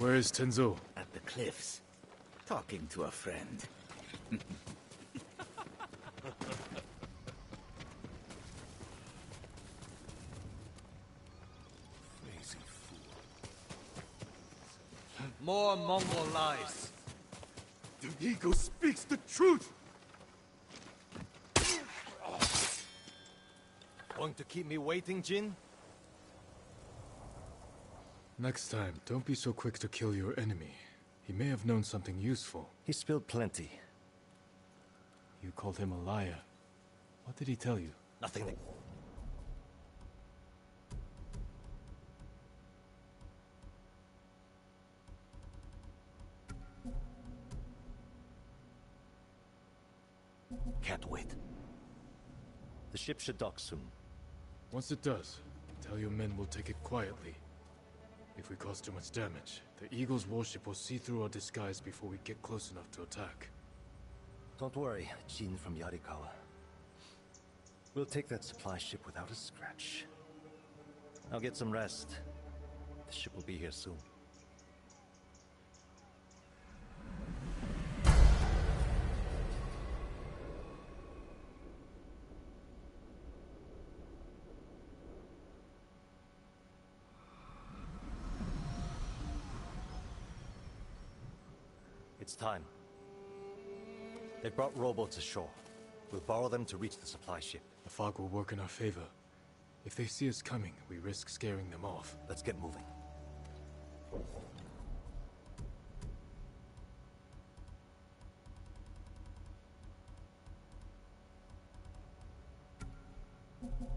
Where is Tenzo? At the cliffs, talking to a friend. Crazy fool. More Mongol lies. The eagle speaks the truth! Going to keep me waiting, Jin? Next time, don't be so quick to kill your enemy. He may have known something useful. He spilled plenty. You called him a liar. What did he tell you? Nothing that... Can't wait. The ship should dock soon. Once it does, tell your men we'll take it quietly. If we cause too much damage, the Eagle's warship will see through our disguise before we get close enough to attack. Don't worry, Jin from Yarikawa. We'll take that supply ship without a scratch. Now get some rest. The ship will be here soon. It's time. They brought rowboats ashore. We'll borrow them to reach the supply ship. The fog will work in our favor. If they see us coming, we risk scaring them off. Let's get moving.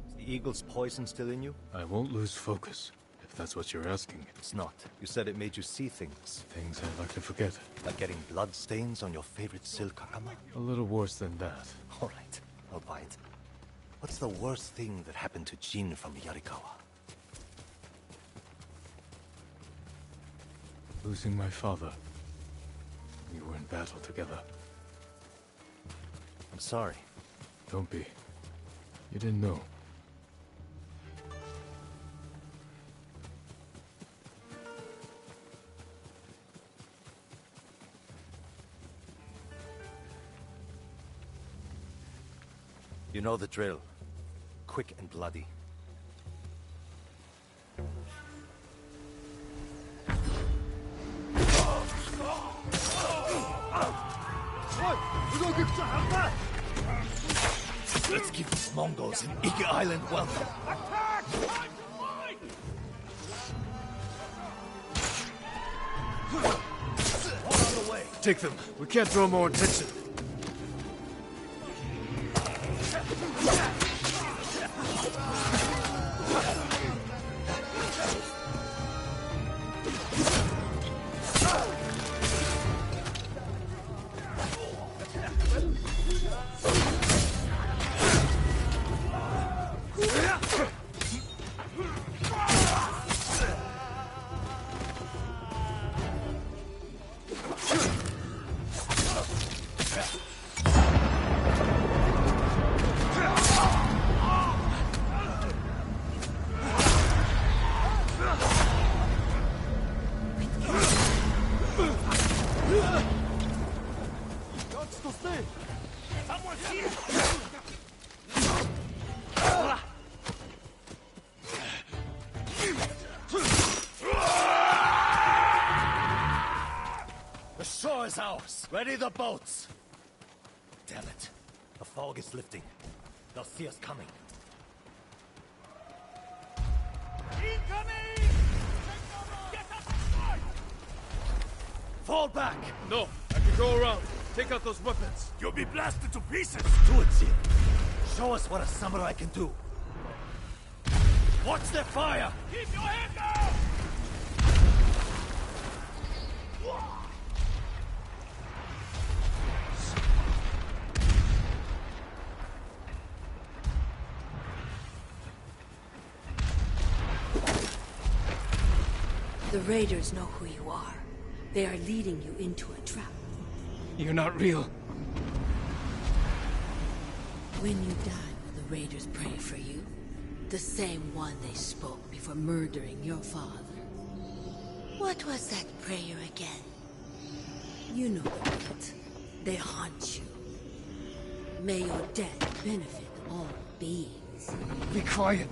Is the eagle's poison still in you? I won't lose focus, if that's what you're asking. It's not. You said it made you see things. Things I'd like to forget. Like getting blood stains on your favorite silk hakama? A little worse than that. All right, I'll buy it. What's the worst thing that happened to Jin from Yarikawa? Losing my father. We were in battle together. I'm sorry. Don't be. You didn't know. You know the drill. Quick and bloody. Let's give these Mongols an Ika Island welcome. On the way. Take them. We can't draw more attention. Is ours. Ready the boats. Damn it. The fog is lifting. They'll see us coming. Incoming! Fall back! No, I can go around. Take out those weapons. You'll be blasted to pieces! Do it, Jin. Show us what a samurai can do. Watch their fire! Keep your head down! The raiders know who you are. They are leading you into a trap. You're not real. When you die, will the raiders pray for you? The same one they spoke before murdering your father. What was that prayer again? You know it. They haunt you. May your death benefit all beings. Be quiet.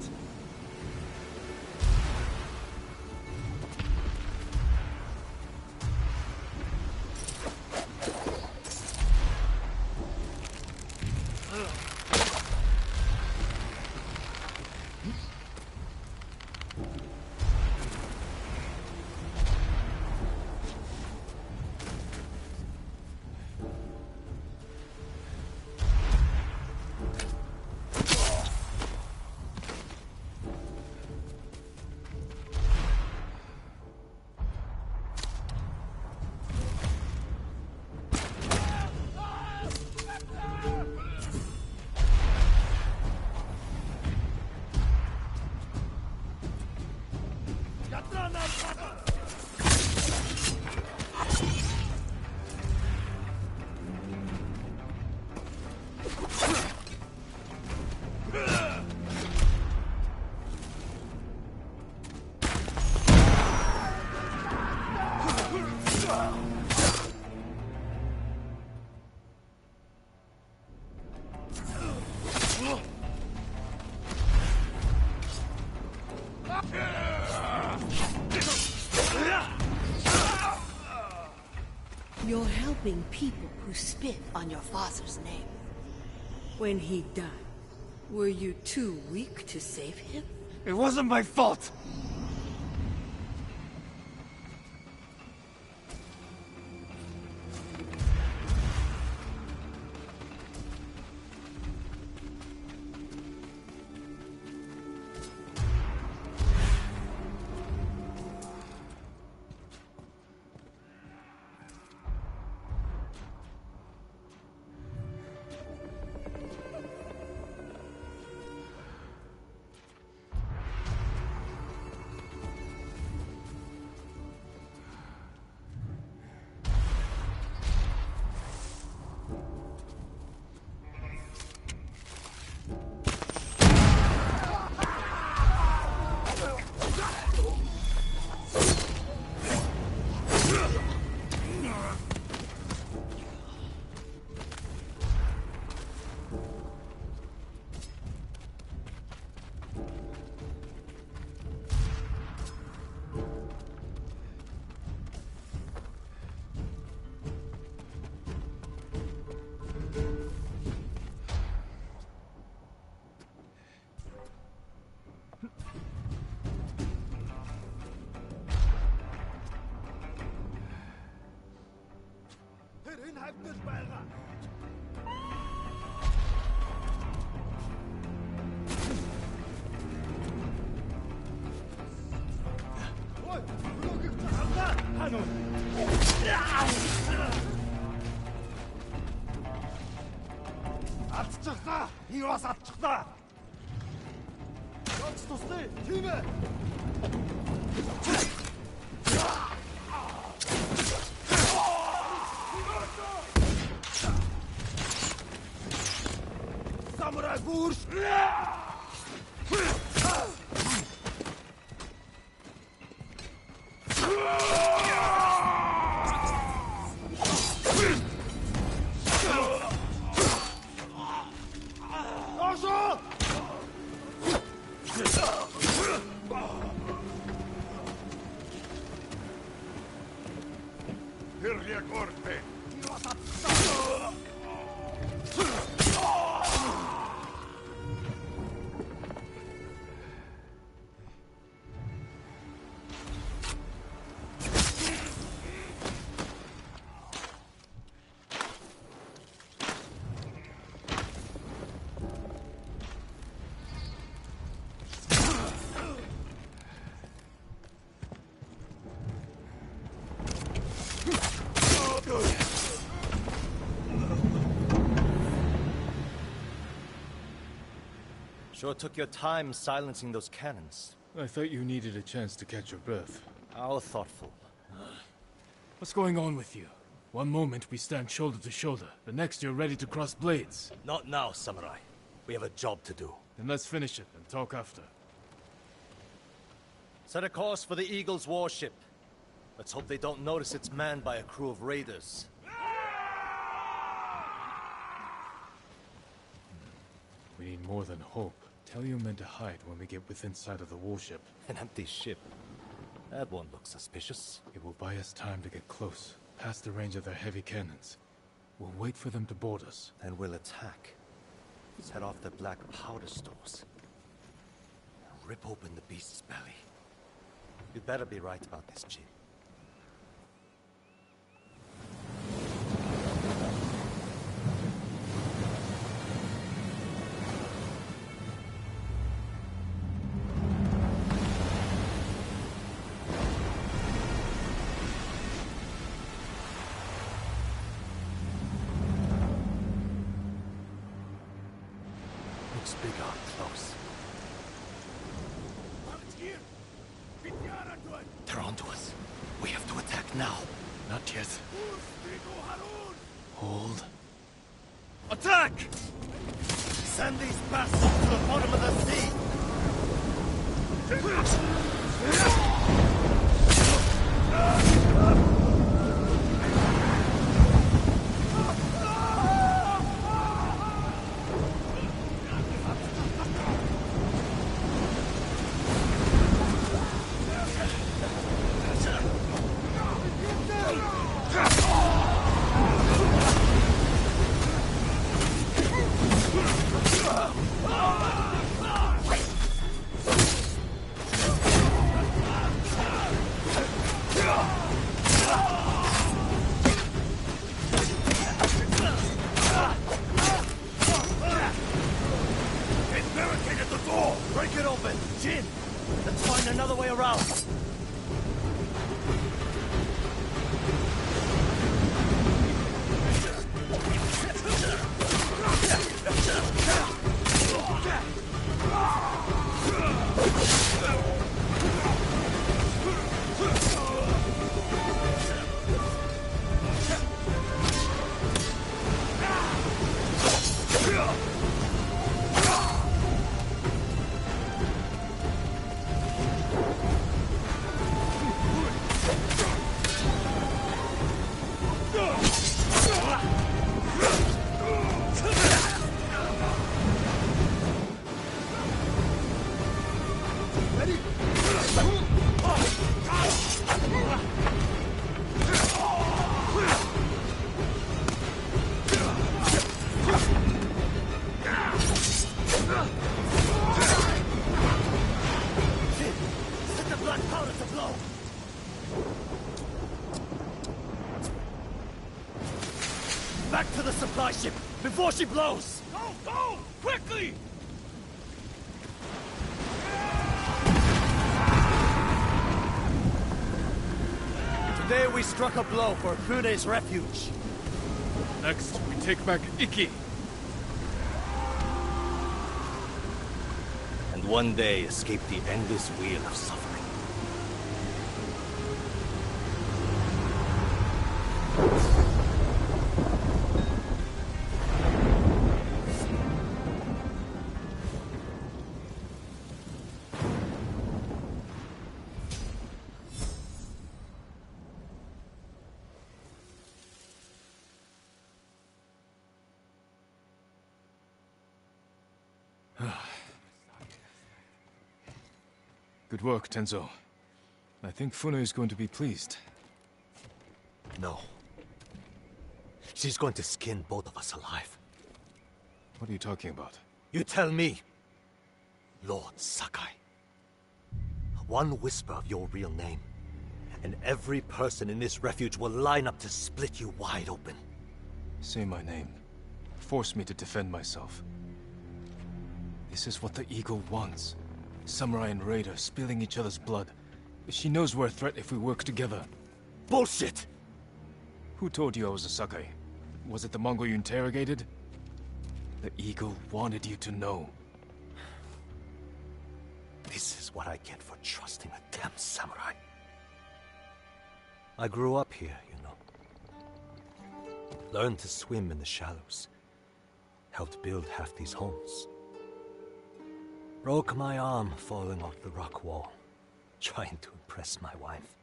You're helping people who spit on your father's name. When he died, were you too weak to save him? It wasn't my fault! Атчихлаа! Би бас атчихлаа! Яц туслая! Тийм ээ! Самурай гүрс! Sure took your time silencing those cannons. I thought you needed a chance to catch your breath. How thoughtful. What's going on with you? One moment we stand shoulder to shoulder, the next you're ready to cross blades. Not now, Samurai. We have a job to do. Then let's finish it and talk after. Set a course for the Eagle's warship. Let's hope they don't notice it's manned by a crew of raiders. We need more than hope. Tell your men to hide when we get within sight of the warship. An empty ship. That won't look suspicious. It will buy us time to get close, past the range of their heavy cannons. We'll wait for them to board us. Then we'll attack. Set off the black powder stores. Rip open the beast's belly. You'd better be right about this, Jin. Looks bigger up close. They're onto us. We have to attack now. Not yet. Hold. Attack! Send these bastards to the bottom of the sea! Break it open! Jin! Let's find another way around! Back to the supply ship before she blows! Go! Go! Quickly! Today we struck a blow for Fude's refuge. Next, we take back Ikki. And one day escape the endless wheel of suffering. Good work, Tenzo. I think Fune is going to be pleased. No. She's going to skin both of us alive. What are you talking about? You tell me, Lord Sakai. One whisper of your real name, and every person in this refuge will line up to split you wide open. Say my name. Force me to defend myself. This is what the Eagle wants. Samurai and Raider spilling each other's blood. She knows we're a threat if we work together. Bullshit! Who told you I was a Sakai? Was it the Mongol you interrogated? The Eagle wanted you to know. This is what I get for trusting a damn samurai. I grew up here, you know. Learned to swim in the shallows. Helped build half these homes. Broke my arm falling off the rock wall, trying to impress my wife.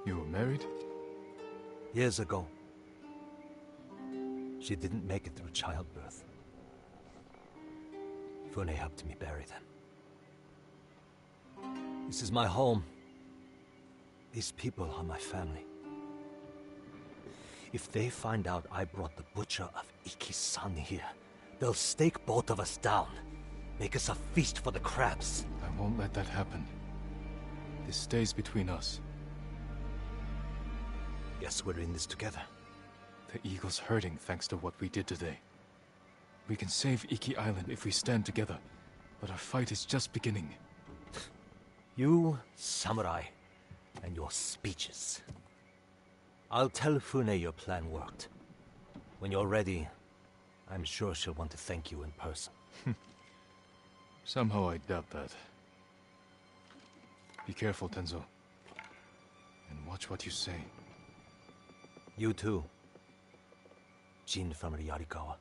You were married? Years ago. She didn't make it through childbirth. Fune helped me bury them. This is my home. These people are my family. If they find out I brought the butcher of Iki's son here, they'll stake both of us down. Make us a feast for the crabs. I won't let that happen. This stays between us. Guess we're in this together. The Eagle's hurting thanks to what we did today. We can save Iki Island if we stand together, but our fight is just beginning. You, samurai, and your speeches. I'll tell Fune your plan worked. When you're ready, I'm sure she'll want to thank you in person. Somehow I doubt that. Be careful, Tenzo. And watch what you say. You too. Jin from Yarikawa.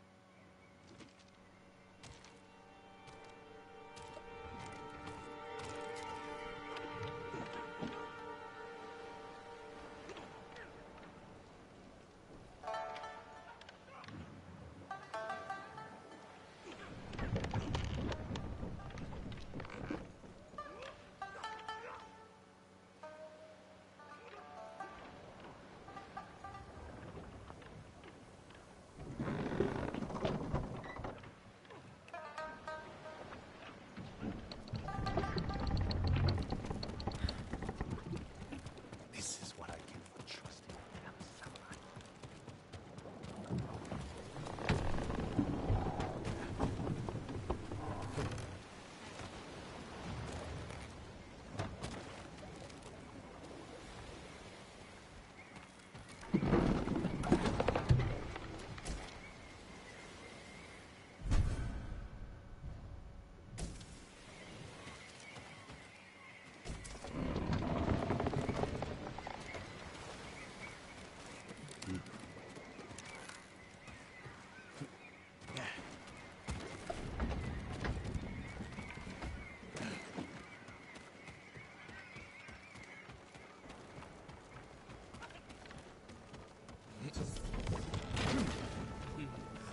This is what I get for trusting a damn samurai.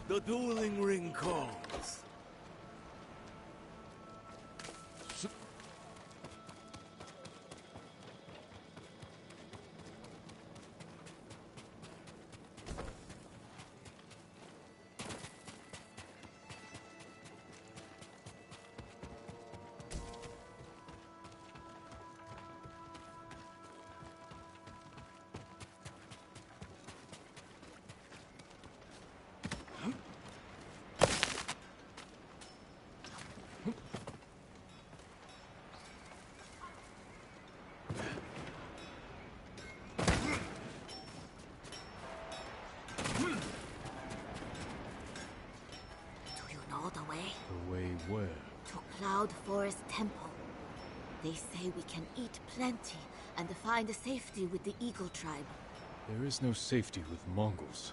The dueling ring calls. Do you know the way? The way where? To Cloud Forest Temple. They say we can eat plenty and find safety with the Eagle tribe. There is no safety with Mongols.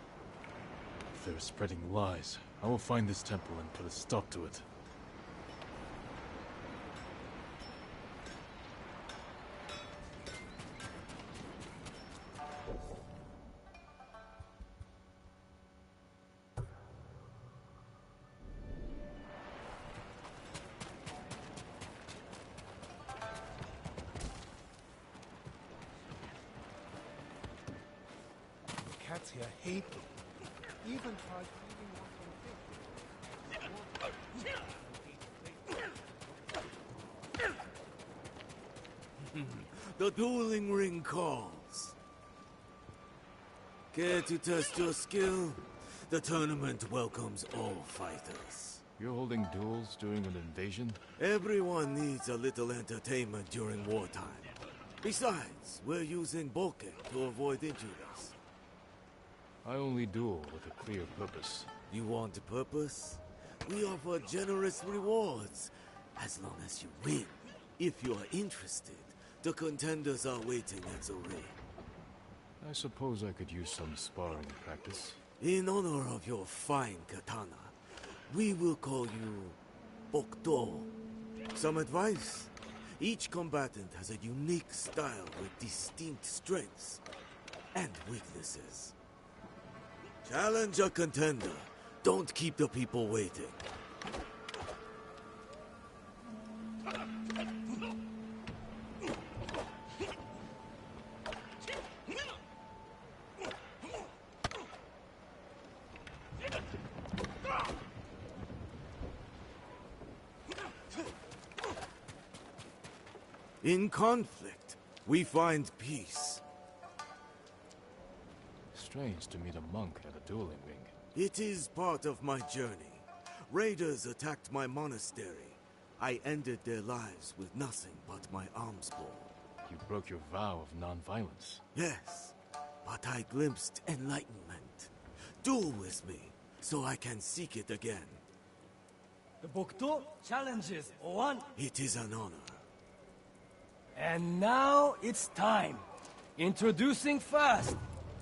If they're spreading lies, I will find this temple and put a stop to it. Cats here hate them. Even tried feeding one from The dueling ring calls. Care to test your skill? The tournament welcomes all fighters. You're holding duels during an invasion? Everyone needs a little entertainment during wartime. Besides, we're using Boken to avoid injuries. I only duel with a clear purpose. You want a purpose? We offer generous rewards, as long as you win. If you are interested, the contenders are waiting at the ring. I suppose I could use some sparring practice. In honor of your fine katana, we will call you Bokdo. Some advice? Each combatant has a unique style with distinct strengths and weaknesses. Challenge a contender. Don't keep the people waiting. In conflict, we find peace. Strange to meet a monk at a dueling ring. It is part of my journey. Raiders attacked my monastery. I ended their lives with nothing but my alms bowl. You broke your vow of non-violence. Yes, but I glimpsed enlightenment. Duel with me, so I can seek it again. The Bokto challenges one. It is an honor. And now it's time. Introducing first,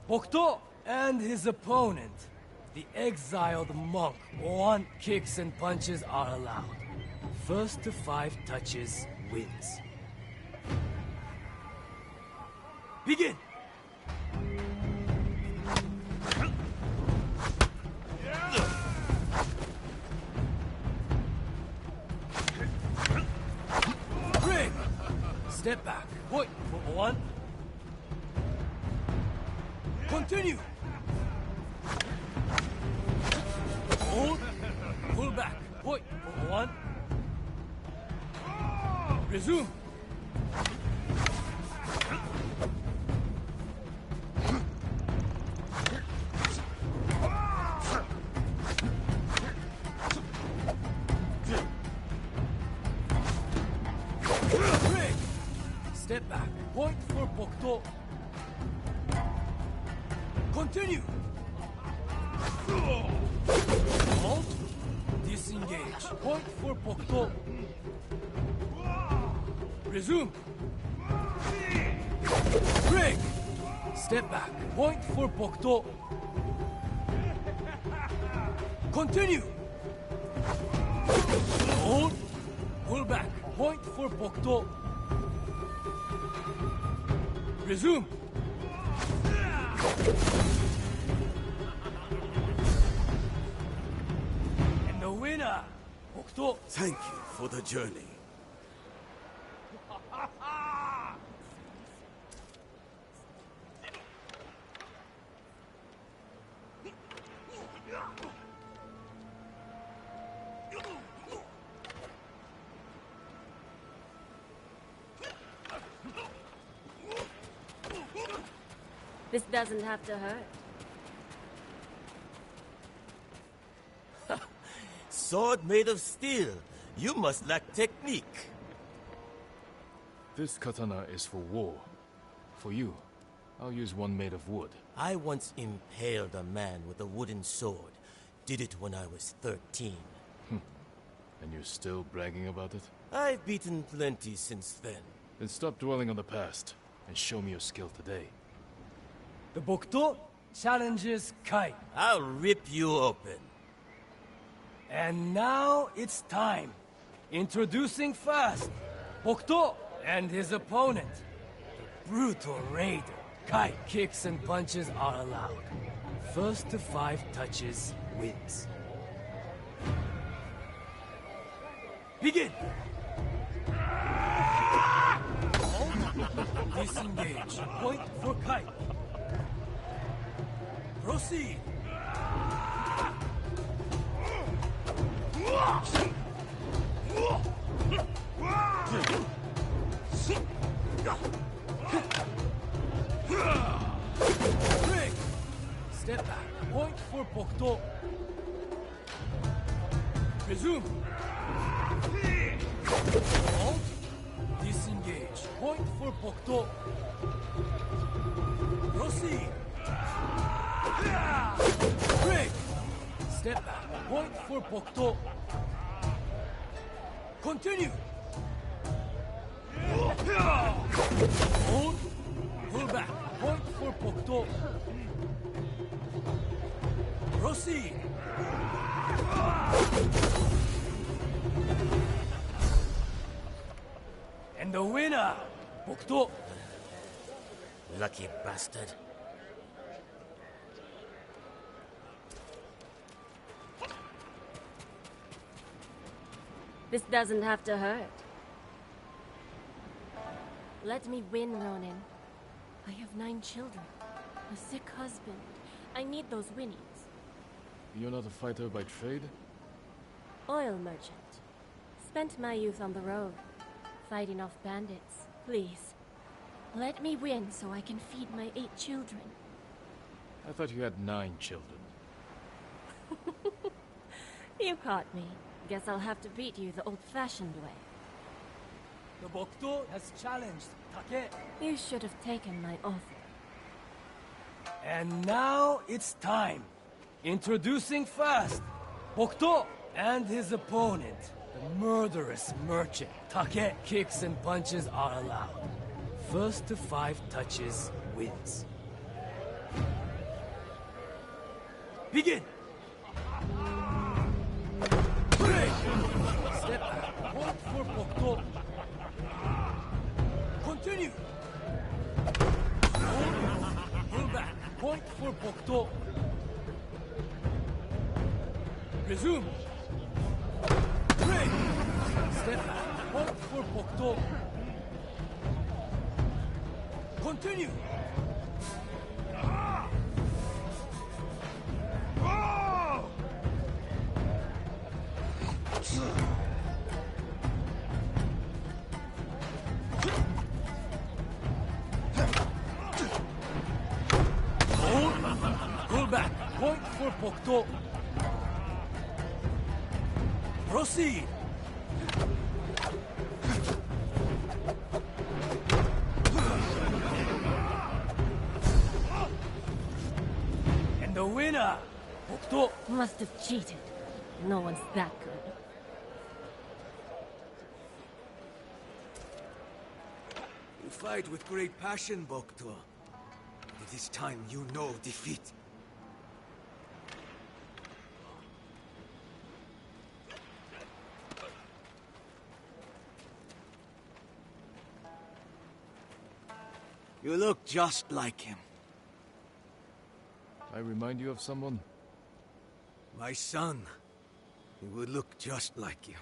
Bokto and his opponent. The exiled monk. 1 kicks and punches are allowed. First to 5 touches wins. Begin! Ring! Step back. Point for 1. Continue! Hold. Pull back. Point for 1. Resume. Break. Step back. Point for Bokto. Continue. Hold. Disengage. Point for Bokto. Resume. Break. Step back. Point for Bokto. Continue. Hold. Pull back. Point for Bokto. Resume. And the winner, Bokto. Thank you for the journey. This doesn't have to hurt. Sword made of steel. You must lack technique. This katana is for war. For you, I'll use one made of wood. I once impaled a man with a wooden sword. Did it when I was 13. And you're still bragging about it? I've beaten plenty since then. Then stop dwelling on the past, and show me your skill today. The Bokto challenges Kai. I'll rip you open. And now it's time. Introducing first, Bokto and his opponent. The brutal raider. Kai kicks and punches are allowed. First to 5 touches wins. Begin! Hold. Disengage. Point for Kai. Proceed. Break. Step back. Point for Bokto. Resume. Hold. Disengage. Point for Bokto. Proceed. Break. Step back. Point for Bokto. Continue. Hold. Pull back. Point for Bokto. Proceed. And the winner, Bokto. Lucky bastard. This doesn't have to hurt. Let me win, Ronin. I have 9 children, a sick husband. I need those winnings. You're not a fighter by trade? Oil merchant. Spent my youth on the road, fighting off bandits. Please, let me win so I can feed my 8 children. I thought you had 9 children. You caught me. Guess I'll have to beat you the old-fashioned way. The Bokto has challenged Take. You should have taken my offer. And now it's time. Introducing first, Bokto and his opponent, the murderous merchant. Take. Kicks and punches are allowed. First to 5 touches wins. Begin! Break! Step back. Point for Bokto. Continue! Pull back. Point for Bokto. Resume. Break! Step back. Point for Bokto. Continue! Pull back. Point for Bokto. Proceed. And the winner, Bokto. Must have cheated. No one's that good. You fight with great passion, Bokto. But it is time you know defeat. You look just like him. I remind you of someone? My son. He would look just like you.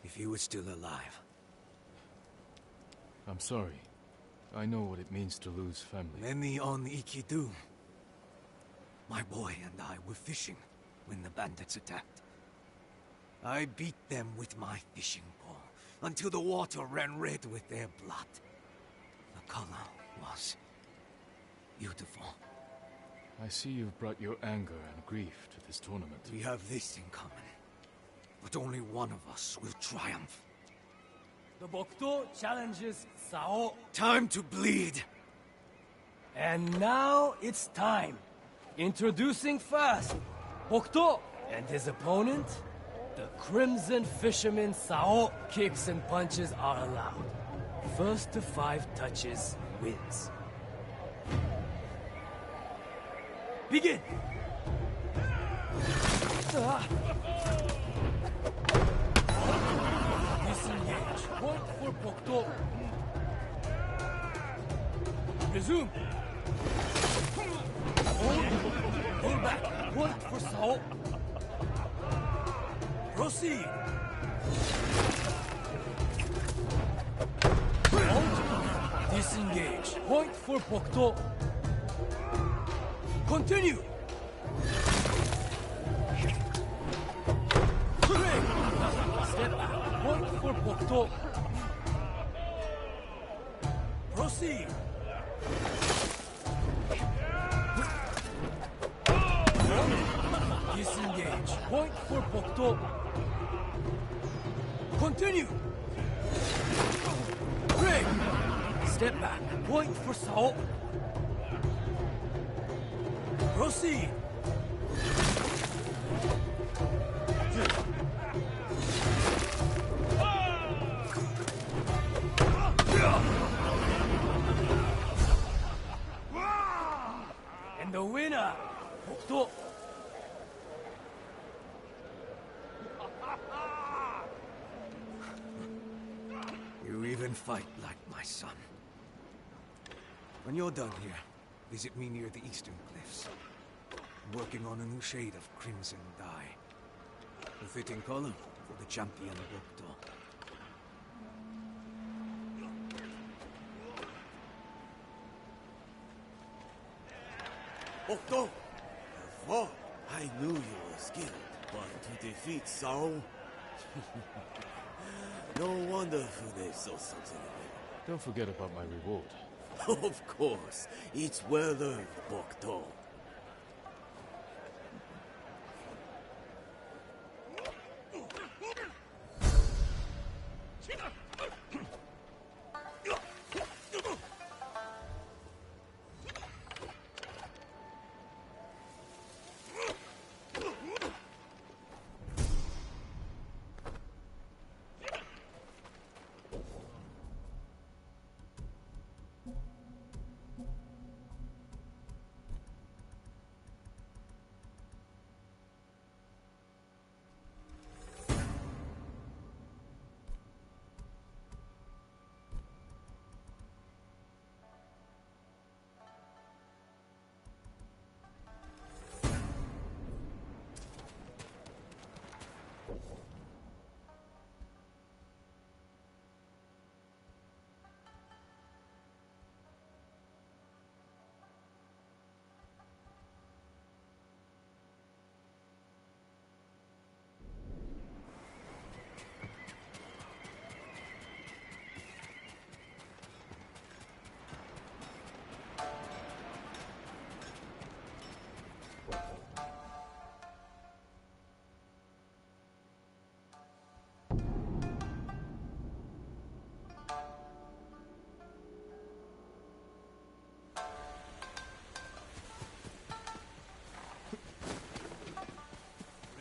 If he was still alive. I'm sorry. I know what it means to lose family. Many on Ikidu. My boy and I were fishing when the bandits attacked. I beat them with my fishing pole until the water ran red with their blood. The color was beautiful. I see you've brought your anger and grief to this tournament. We have this in common. But only one of us will triumph. The Bokto challenges Sao. Time to bleed! And now it's time. Introducing first, Bokto and his opponent, the Crimson Fisherman Sao. Kicks and punches are allowed. First to 5 touches wins. Begin! Disengage. Point for Bokto. Resume. Pull back. Point for Sao. Proceed. Disengage. Point for Bokto. Continue. Break. Step back. Point for Bokto. Proceed. Disengage. Point for Bokto. Continue. Break. Step back. Point for Sao. Proceed. And the winner, Bokto. and fight like my son. When you're done here, visit me near the eastern cliffs. I'm working on a new shade of crimson dye. A fitting color for the champion Bokto. Bokto! Before, I knew you were skilled, but to defeat Sao... No wonder Fune saw something in it. Don't forget about my reward. Of course, it's well earned, Bokto.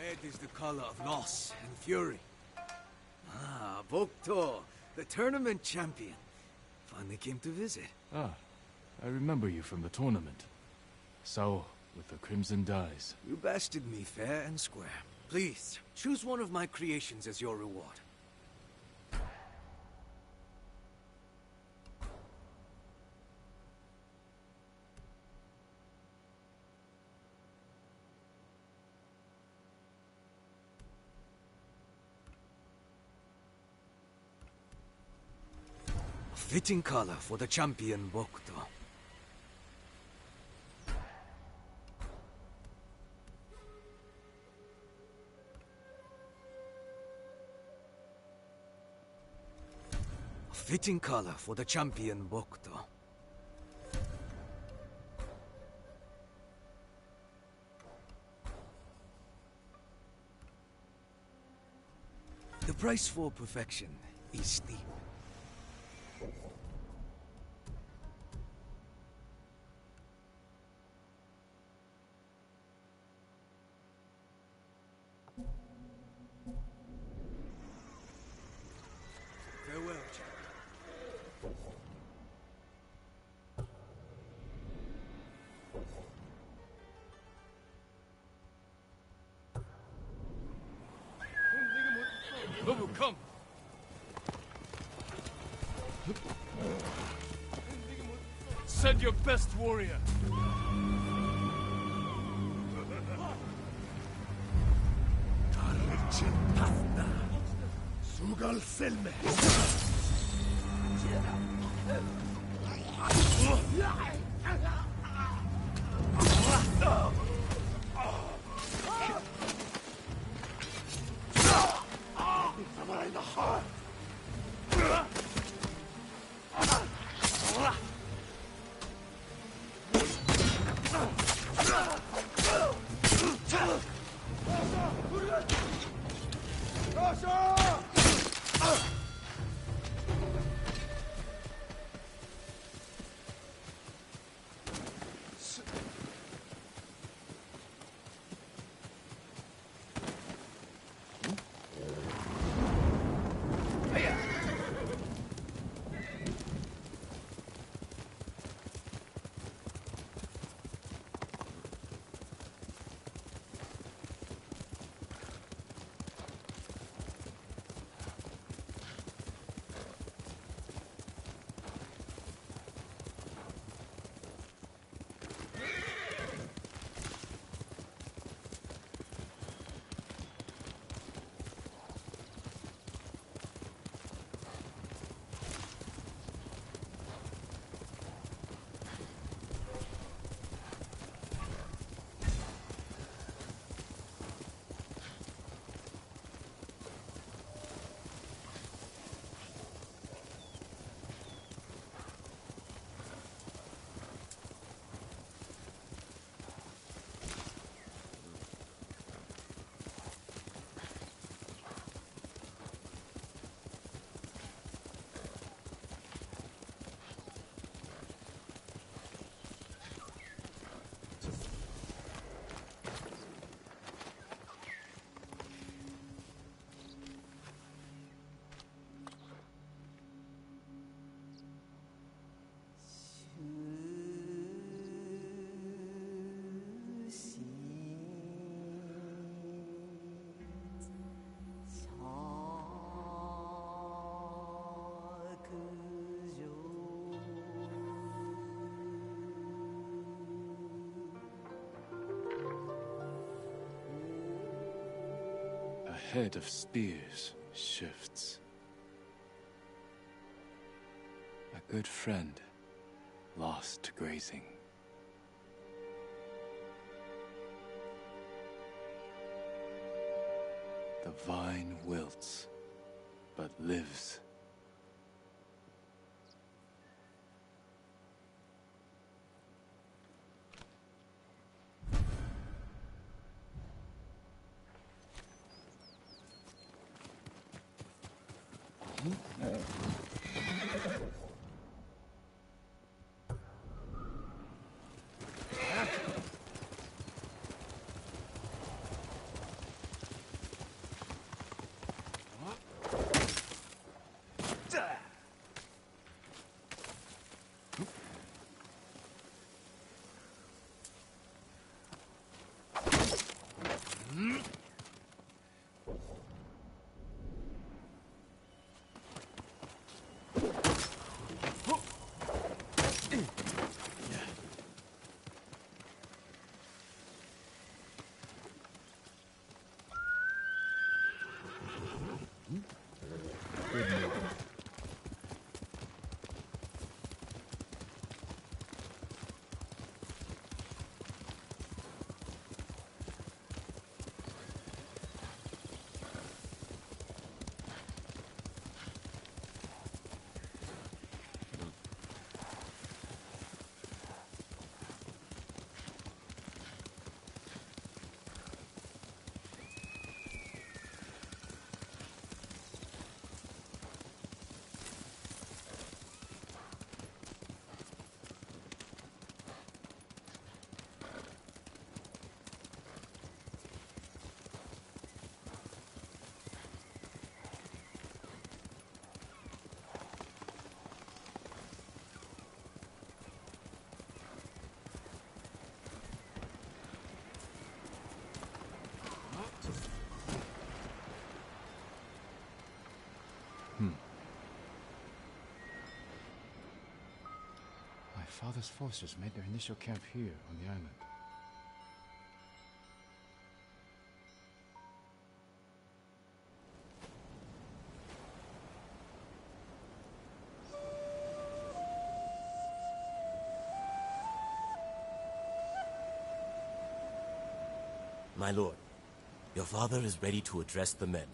Red is the color of loss and fury. Ah, Bokto, the tournament champion. Finally came to visit. Ah, I remember you from the tournament. Sao, with the crimson dyes. You bested me fair and square. Please, choose one of my creations as your reward. A fitting color for the champion Bokto. A fitting color for the champion Bokto. The price for perfection is steep. Farewell, champion. Nobu, come! Send your best warrior! Sugal Selme. head of spears shifts. A good friend lost to grazing. The vine wilts, but lives. My father's forces made their initial camp here on the island. My lord, your father is ready to address the men.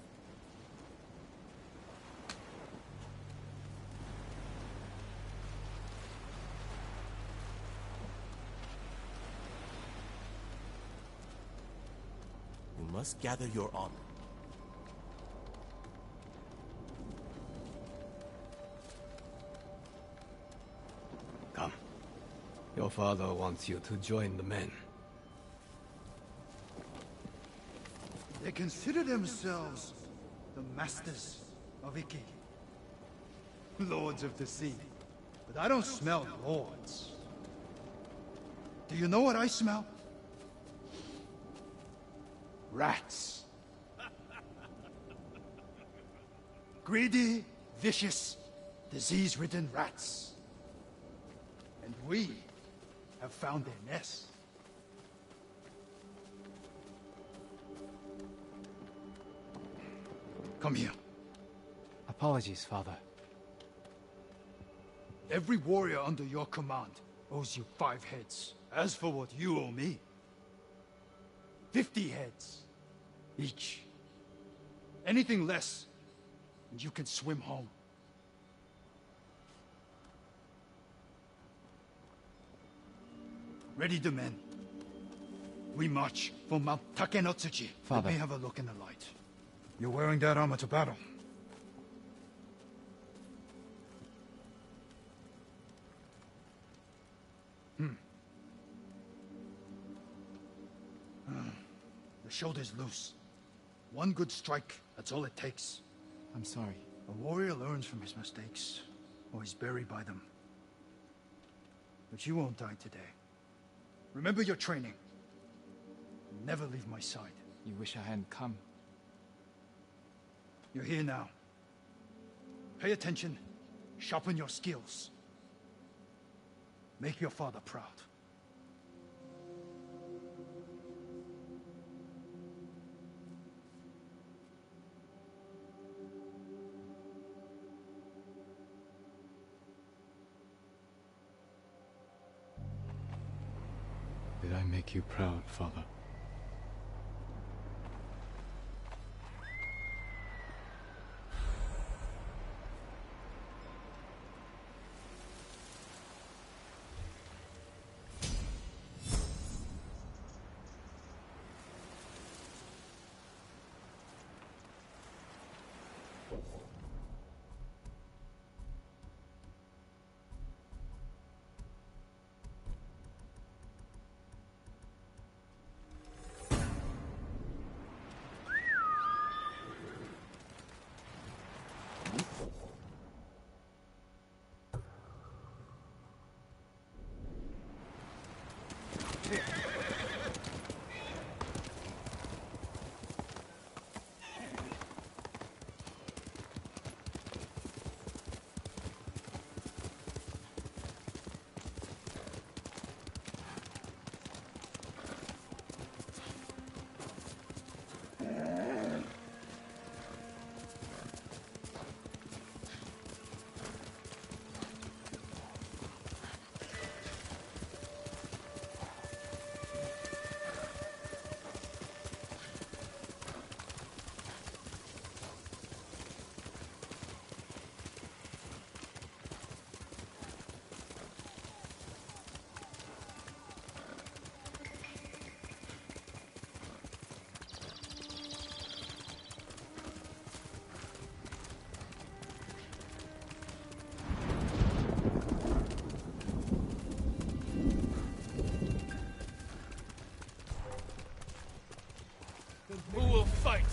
You must gather your armor. Come. Your father wants you to join the men. They consider themselves the masters of Iki. Lords of the sea. But I don't smell lords. Do you know what I smell? Rats. Greedy, vicious, disease-ridden rats. And we have found their nest. Come here. Apologies, Father. Every warrior under your command owes you 5 heads. As for what you owe me, 50 heads each. Anything less, and you can swim home. Ready the men. We march for Mount Takenotsuchi. Father. Let me have a look in the light. You're wearing that armor to battle. The shoulder's loose. One good strike, that's all it takes. I'm sorry. A warrior learns from his mistakes, or he's buried by them. But you won't die today. Remember your training. Never leave my side. You wish I hadn't come. You're here now. Pay attention. Sharpen your skills. Make your father proud. make you proud, Father. Who will fight?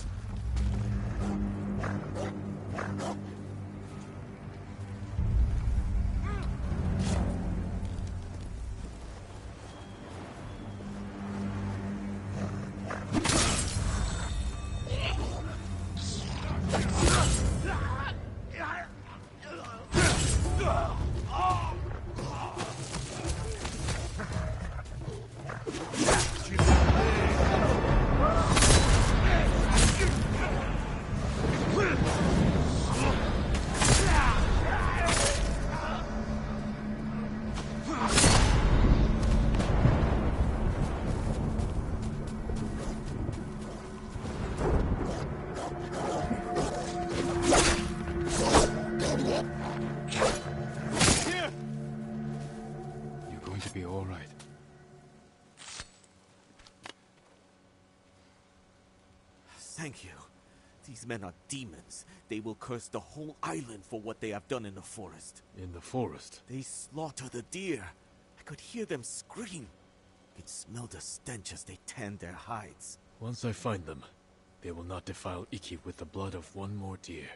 You're going to be all right. Thank you. These men are demons. They will curse the whole island for what they have done in the forest. In the forest? They slaughter the deer. I could hear them scream. I could smell the stench as they tanned their hides. Once I find them, they will not defile Iki with the blood of one more deer.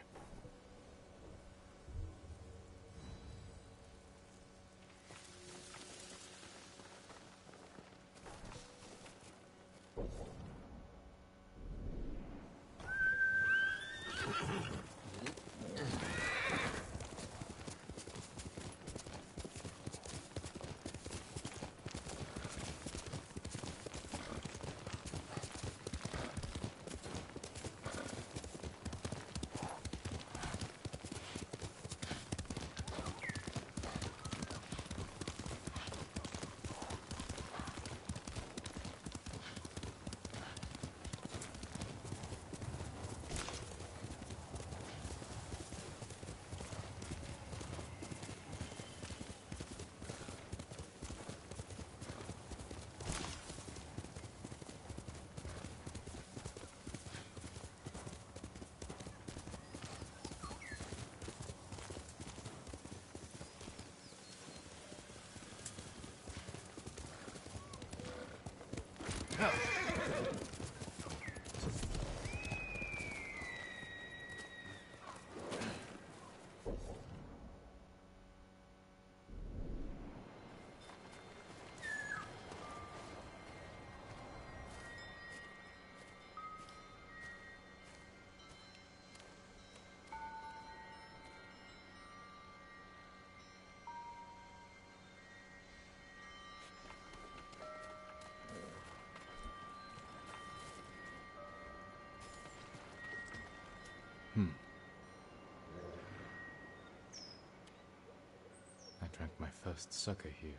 I drank my first sucker here.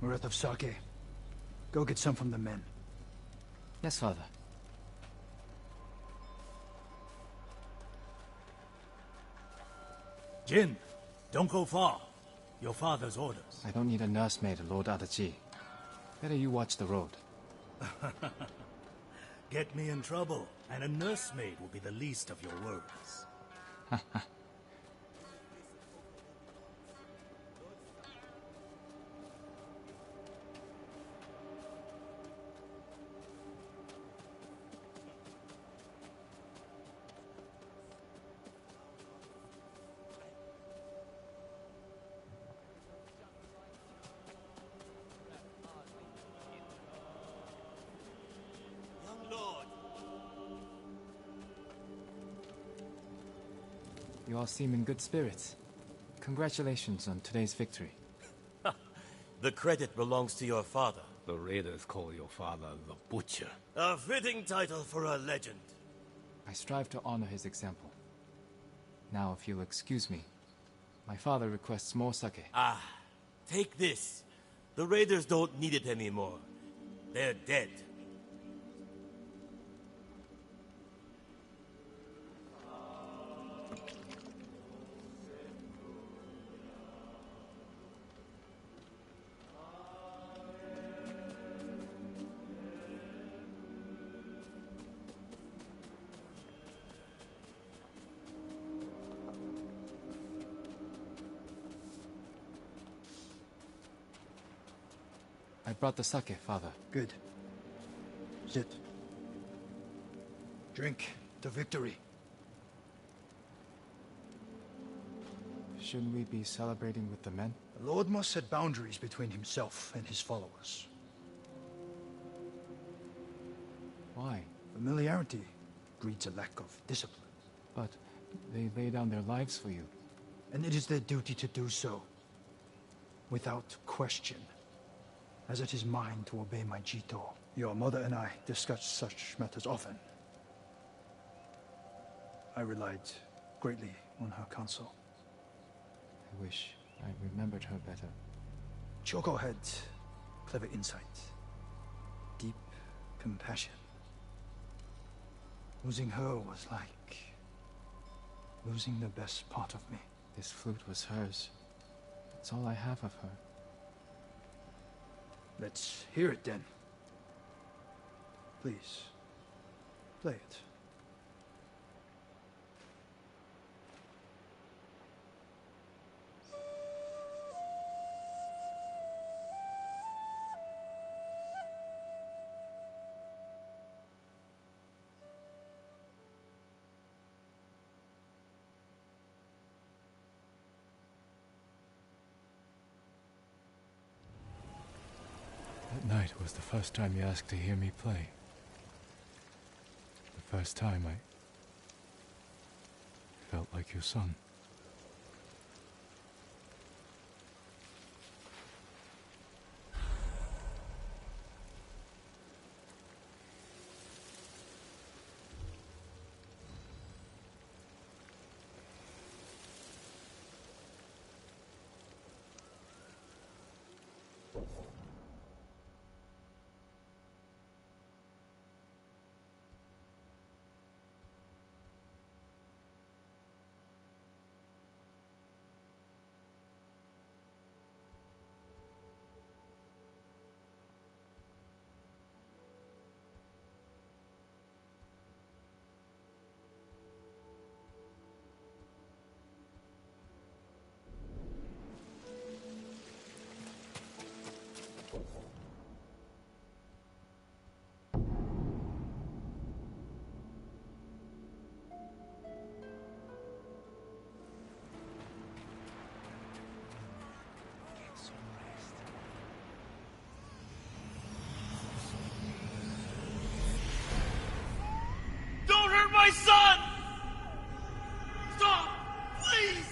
worth of sake. Go get some from the men. Yes, father. Jin, don't go far. Your father's orders. I don't need a nursemaid, Lord Adachi. Better you watch the road. Get me in trouble, and a nursemaid will be the least of your worries. You all seem in good spirits. Congratulations on today's victory. The credit belongs to your father. The raiders call your father the Butcher. A fitting title for a legend. I strive to honor his example. Now, if you'll excuse me, my father requests more sake. Ah, take this. The raiders don't need it anymore. They're dead. I brought the sake, father. Good. Sit. Drink to victory. Shouldn't we be celebrating with the men? The Lord must set boundaries between himself and his followers. Why? Familiarity breeds a lack of discipline. But they lay down their lives for you. And it is their duty to do so, without question, as it is mine to obey my Jito. Your mother and I discuss such matters often. I relied greatly on her counsel. I wish I remembered her better. Choco had clever insight, deep compassion. Losing her was like losing the best part of me. This flute was hers. It's all I have of her. Let's hear it then. Please, play it. That night was the first time you asked to hear me play. The first time I felt like your son. My son! Stop! Please!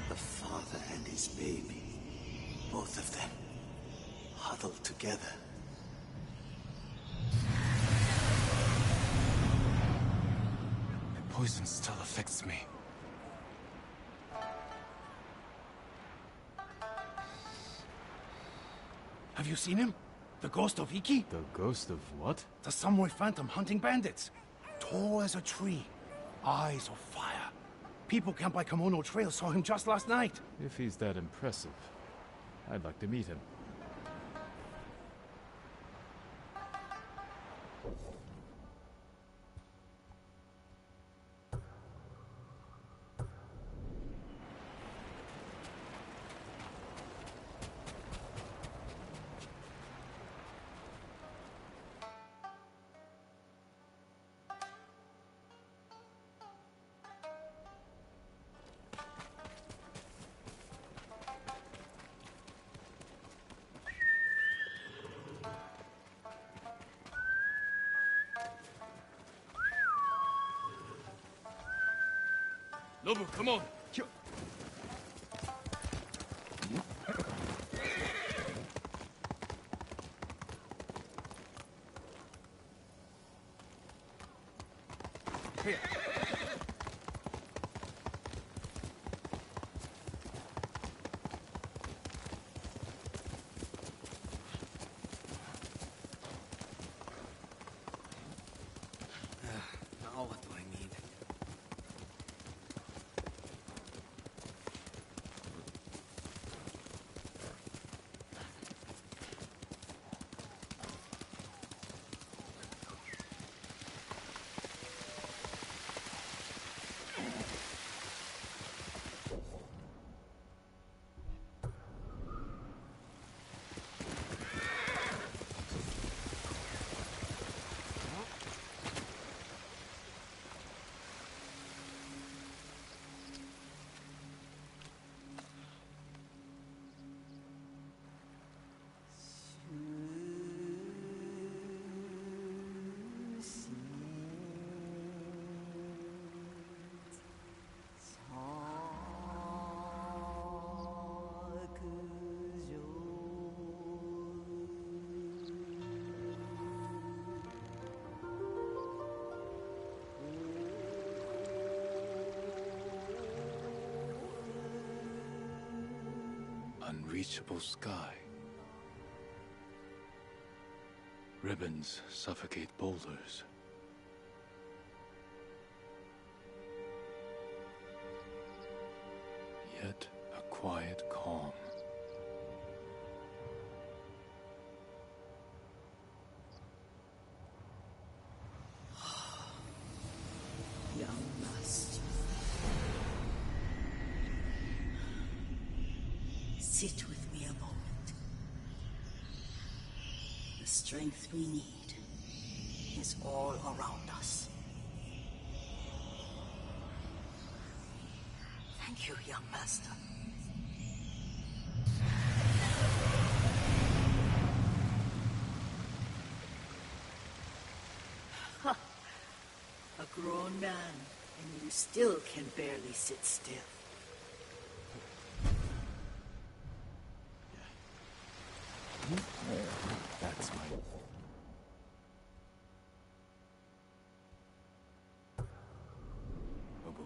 The father and his baby, both of them, huddled together. The poison still affects me. Have you seen him? The ghost of Iki? The ghost of what? The samurai phantom hunting bandits. Tall as a tree. Eyes of fire. People camped by Kimono Trail saw him just last night. If he's that impressive, I'd like to meet him. Nobu, come on. Here. Now what do I need? Unreachable sky. Ribbons suffocate boulders. Yet a quiet calm. Young master. Sit with me a moment. The strength we need is all around us. Thank you, young master. Ha! A grown man, and you still can barely sit still. That's my... Nobu.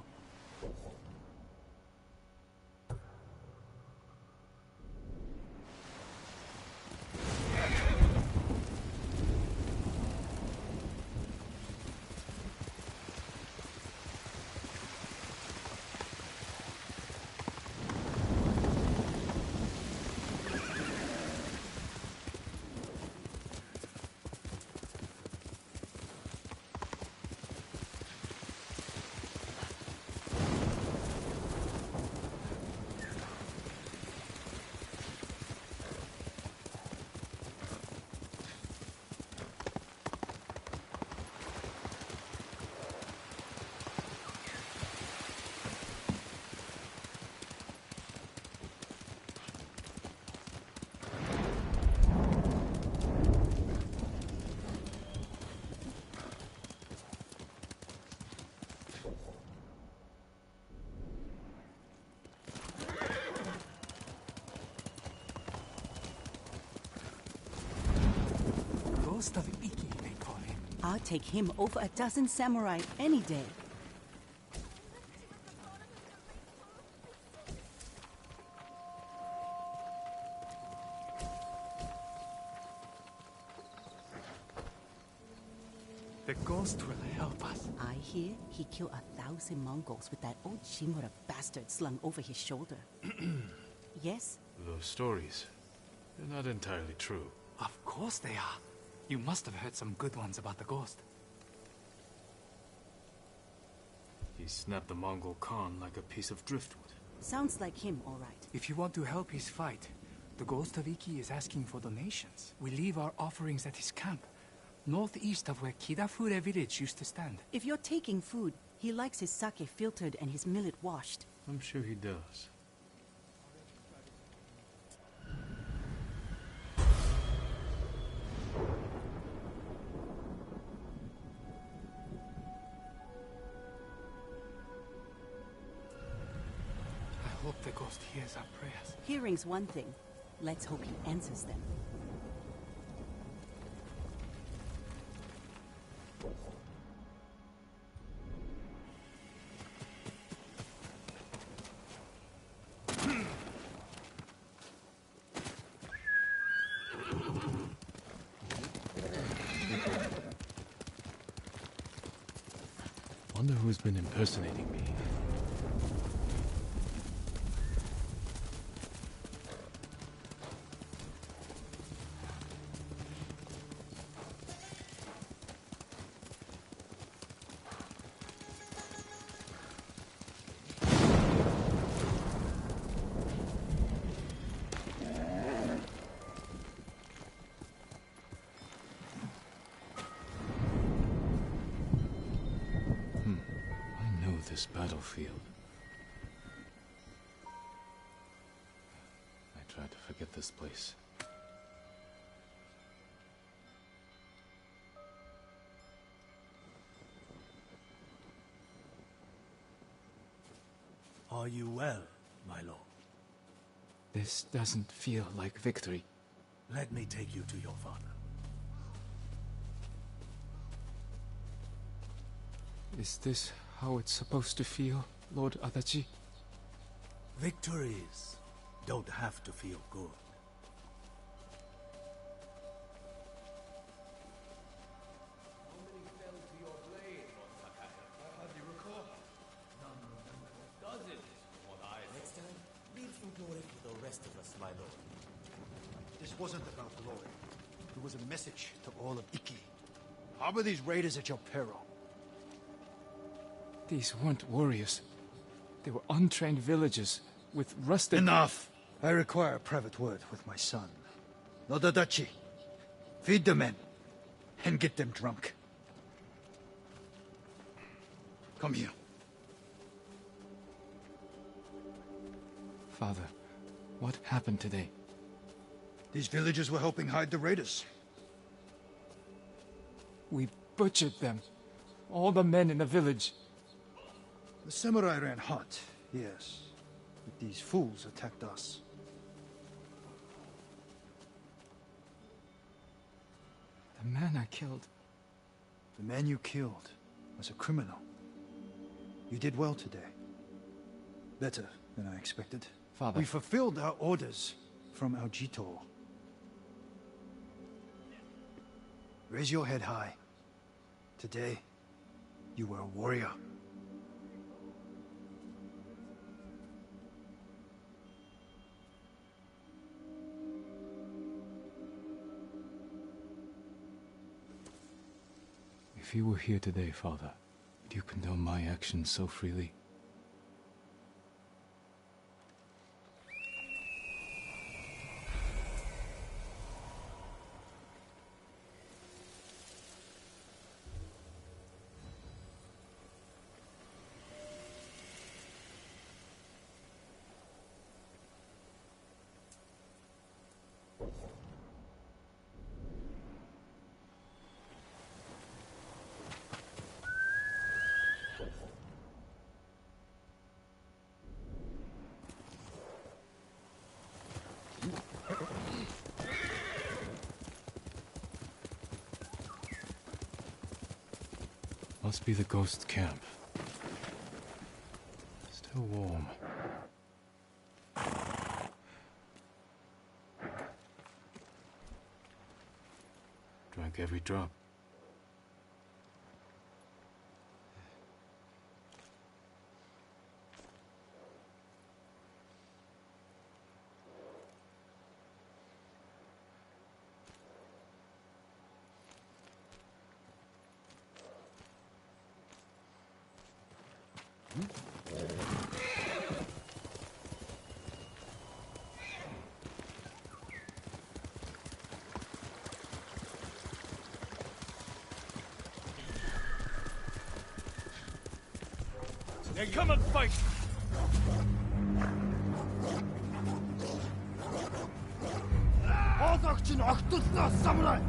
Ghost of Iki, they call him. I'll take him over a dozen samurai any day. The ghost will help us. I hear he killed 1,000 Mongols with that old Shimura bastard slung over his shoulder. Yes? Those stories, they're not entirely true. Of course they are. You must have heard some good ones about the ghost. He snapped the Mongol Khan like a piece of driftwood. Sounds like him, all right. If you want to help his fight, the ghost of Iki is asking for donations. We leave our offerings at his camp, northeast of where Kidafure village used to stand. If you're taking food, he likes his sake filtered and his millet washed. I'm sure he does. I hope the ghost hears our prayers. Hearing's one thing. Let's hope he answers them. Wonder who's been impersonating me. This battlefield. I tried to forget this place. Are you well, my lord? This doesn't feel like victory. Let me take you to your father. Is this how it's supposed to feel, Lord Adachi? Victories don't have to feel good. Next time, leave some glory for the rest of us, my lord. This wasn't about glory. It was a message to all of Iki. Harbor these raiders at your peril. These weren't warriors. They were untrained villagers with rusted... Enough! I require a private word with my son. Lord Adachi, feed the men and get them drunk. Come here. Father, what happened today? These villagers were helping hide the raiders. We butchered them. All the men in the village. The samurai ran hot, yes. But these fools attacked us. The man I killed. The man you killed was a criminal. You did well today. Better than I expected. Father. We fulfilled our orders from our Jito. Raise your head high. Today, you were a warrior. If you were here today, Father, would you condone my actions so freely? Must be the ghost camp. Still warm. Drank every drop. Come and fight! Хоолойгч нь огтлоо самурай!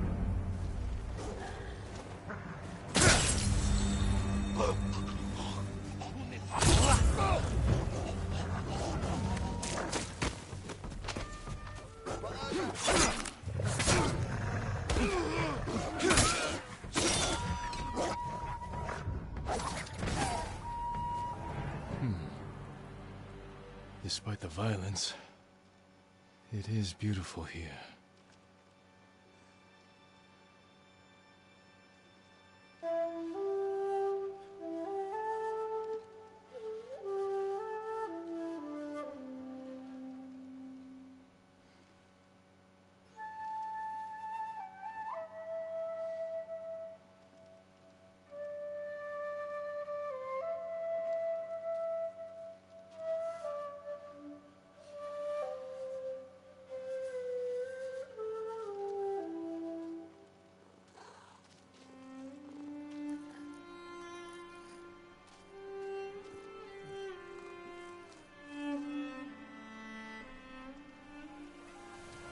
Despite the violence, it is beautiful here.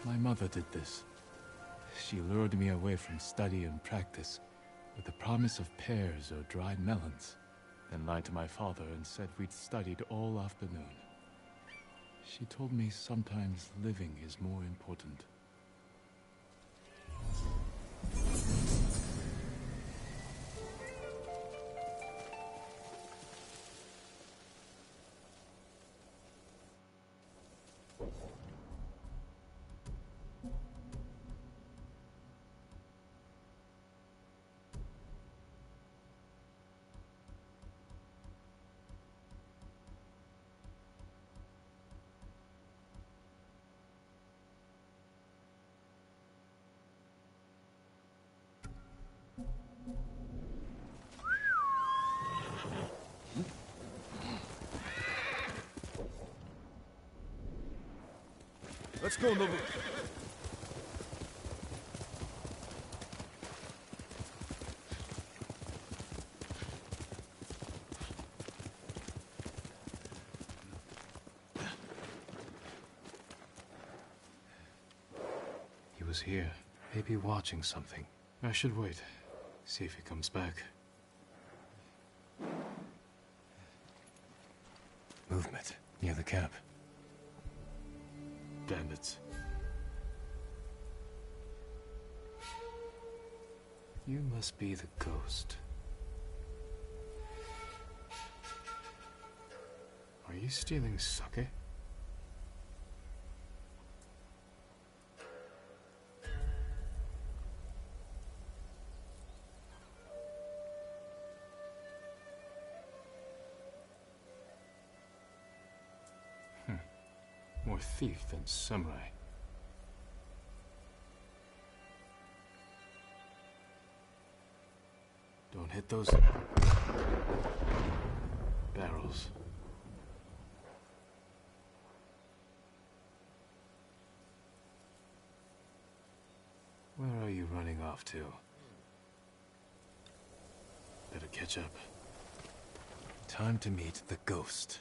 My mother did this. She lured me away from study and practice with the promise of pears or dried melons, then lied to my father and said we'd studied all afternoon. She told me sometimes living is more important. Let's go, Nobu. He was here, maybe watching something. I should wait, see if he comes back. Movement near the camp. Bandits. You must be the ghost. Are you stealing sake? More thief than samurai. Don't hit those barrels. Where are you running off to? Better catch up. Time to meet the ghost.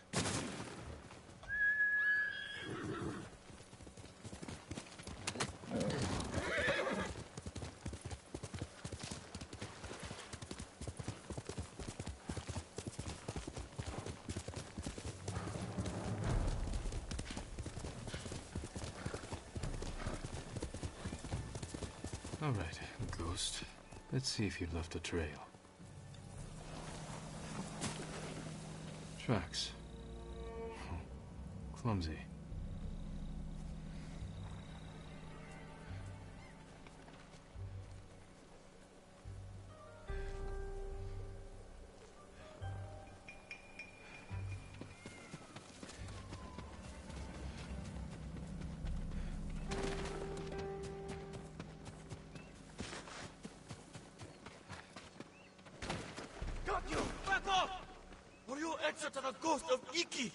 All right, ghost. Let's see if you've left a trail. Tracks. Clumsy. Got you! Back off! Or you'll answer to the ghost of Iki!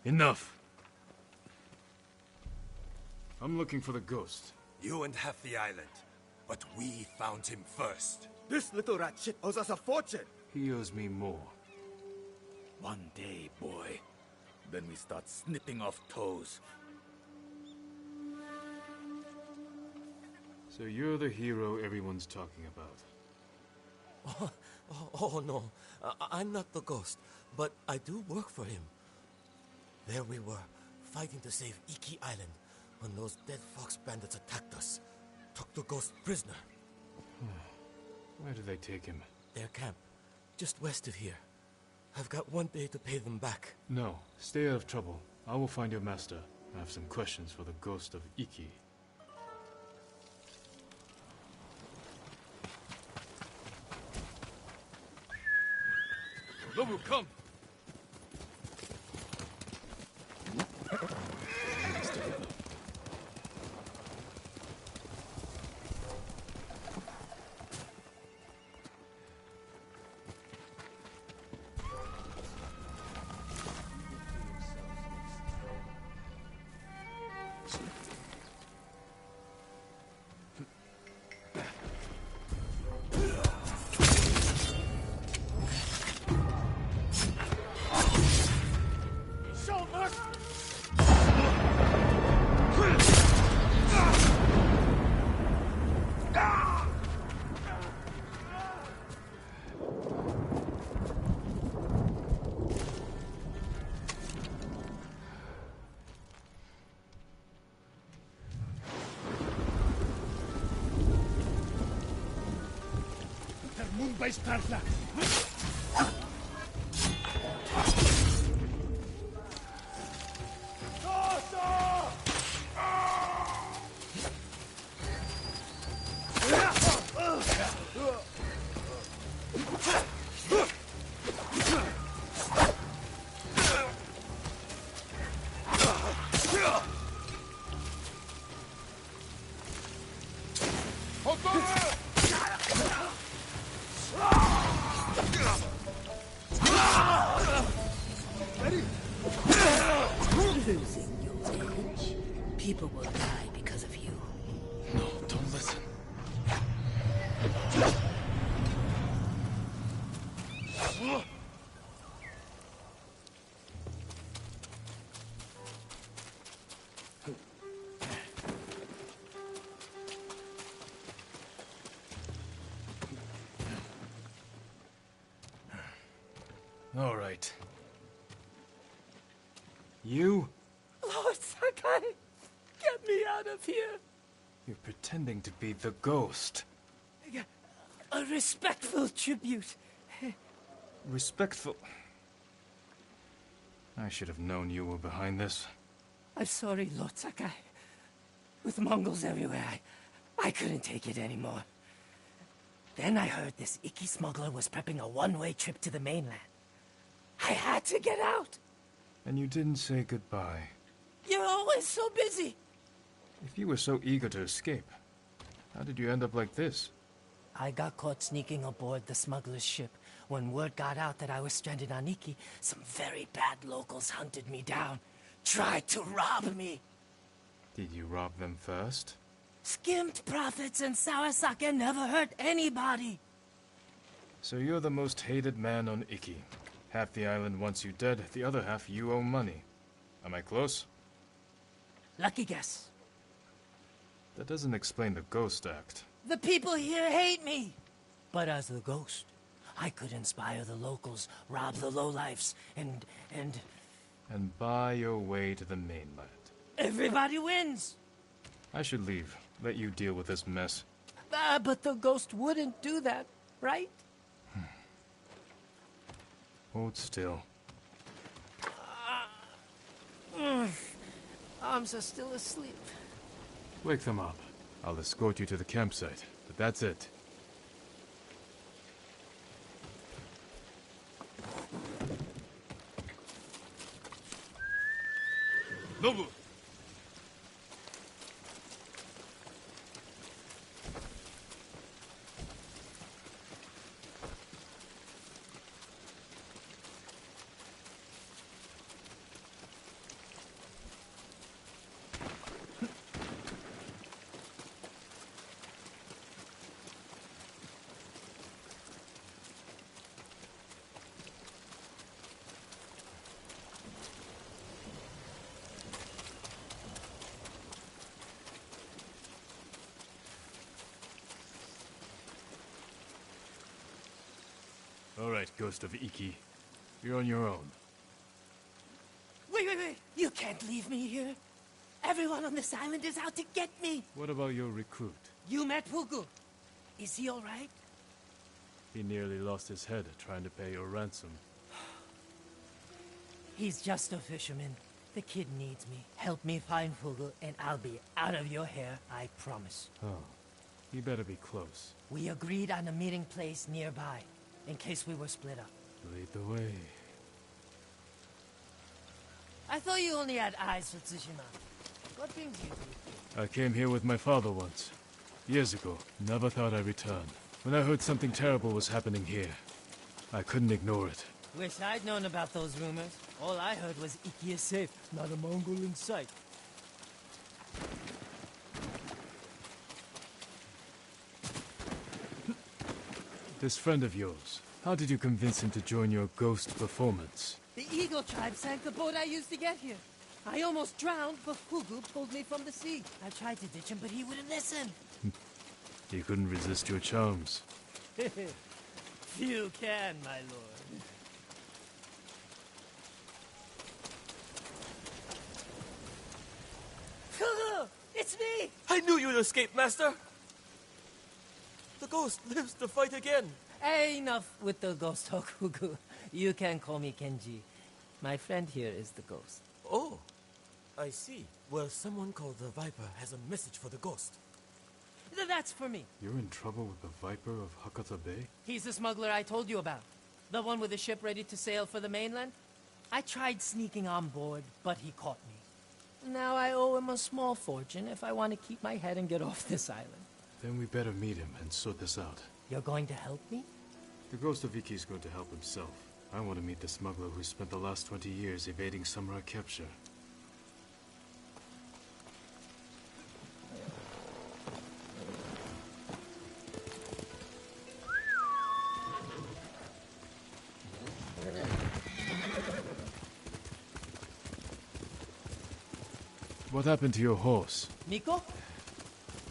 Enough. I'm looking for the ghost. You and half the island, but we found him first. This little rat shit owes us a fortune. He owes me more. One day, boy. Then we start snipping off toes. So you're the hero everyone's talking about. Oh no, I'm not the ghost, but I do work for him. There we were, fighting to save Iki Island, when those dead fox bandits attacked us. Took the ghost prisoner. Where did they take him? Their camp, just west of here. I've got one day to pay them back. No, stay out of trouble. I will find your master. I have some questions for the ghost of Iki. Nobu, come! Mumbai Starla. Losing your edge. People will die because of you. No, don't listen. All right. You? Lord Sakai, get me out of here. You're pretending to be the ghost. A respectful tribute. Respectful. I should have known you were behind this. I'm sorry, Lord Sakai. With Mongols everywhere, I couldn't take it anymore. Then I heard this Iki smuggler was prepping a one-way trip to the mainland. I had to get out. And you didn't say goodbye. You're always so busy. If you were so eager to escape, how did you end up like this? I got caught sneaking aboard the smuggler's ship. When word got out that I was stranded on Iki, some very bad locals hunted me down. Tried to rob me. Did you rob them first? Skimmed profits and Sawasaka never hurt anybody. So you're the most hated man on Iki. Half the island wants you dead, the other half you owe money. Am I close? Lucky guess. That doesn't explain the ghost act. The people here hate me. But as the ghost, I could inspire the locals, rob the lowlifes, and... And buy your way to the mainland. Everybody wins. I should leave. Let you deal with this mess. But the ghost wouldn't do that, right? Hold still. Arms are still asleep. Wake them up. I'll escort you to the campsite, but that's it. Nobu! right, Ghost of Iki. You're on your own. Wait! You can't leave me here. Everyone on this island is out to get me. What about your recruit? You met Pugu. Is he all right? He nearly lost his head trying to pay your ransom. He's just a fisherman. The kid needs me. Help me find Pugu, and I'll be out of your hair, I promise. Oh, he better be close. We agreed on a meeting place nearby, in case we were split up. Lead the way. I thought you only had eyes for Tsushima. What brings you here? I came here with my father once. Years ago. Never thought I'd return. When I heard something terrible was happening here, I couldn't ignore it. Wish I'd known about those rumors. All I heard was Iki is safe, not a Mongol in sight. This friend of yours, how did you convince him to join your ghost performance? The Eagle tribe sank the boat I used to get here. I almost drowned, but Pugu pulled me from the sea. I tried to ditch him, but he wouldn't listen. He couldn't resist your charms. You can, my lord. Pugu! It's me! I knew you'd escape, Master! The ghost lives to fight again! Enough with the ghost talk, Pugu. You can call me Kenji. My friend here is the ghost. Oh, I see. Well, someone called the Viper has a message for the ghost. That's for me. You're in trouble with the Viper of Hakata Bay? He's the smuggler I told you about. The one with the ship ready to sail for the mainland. I tried sneaking on board, but he caught me. Now I owe him a small fortune if I want to keep my head and get off this island. Then we better meet him and sort this out. You're going to help me? The Ghost of Iki is going to help himself. I want to meet the smuggler who spent the last 20 years evading samurai capture. What happened to your horse? Miko?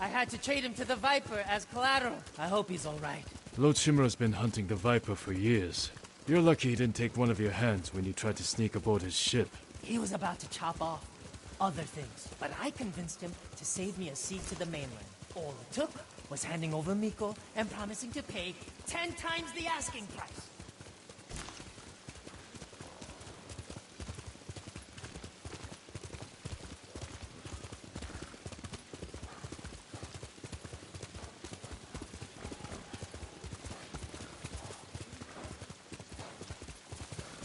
I had to trade him to the Viper as collateral. I hope he's all right. Lord Shimura's been hunting the Viper for years. You're lucky he didn't take one of your hands when you tried to sneak aboard his ship. He was about to chop off other things, but I convinced him to save me a seat to the mainland. All it took was handing over Miko and promising to pay 10 times the asking price.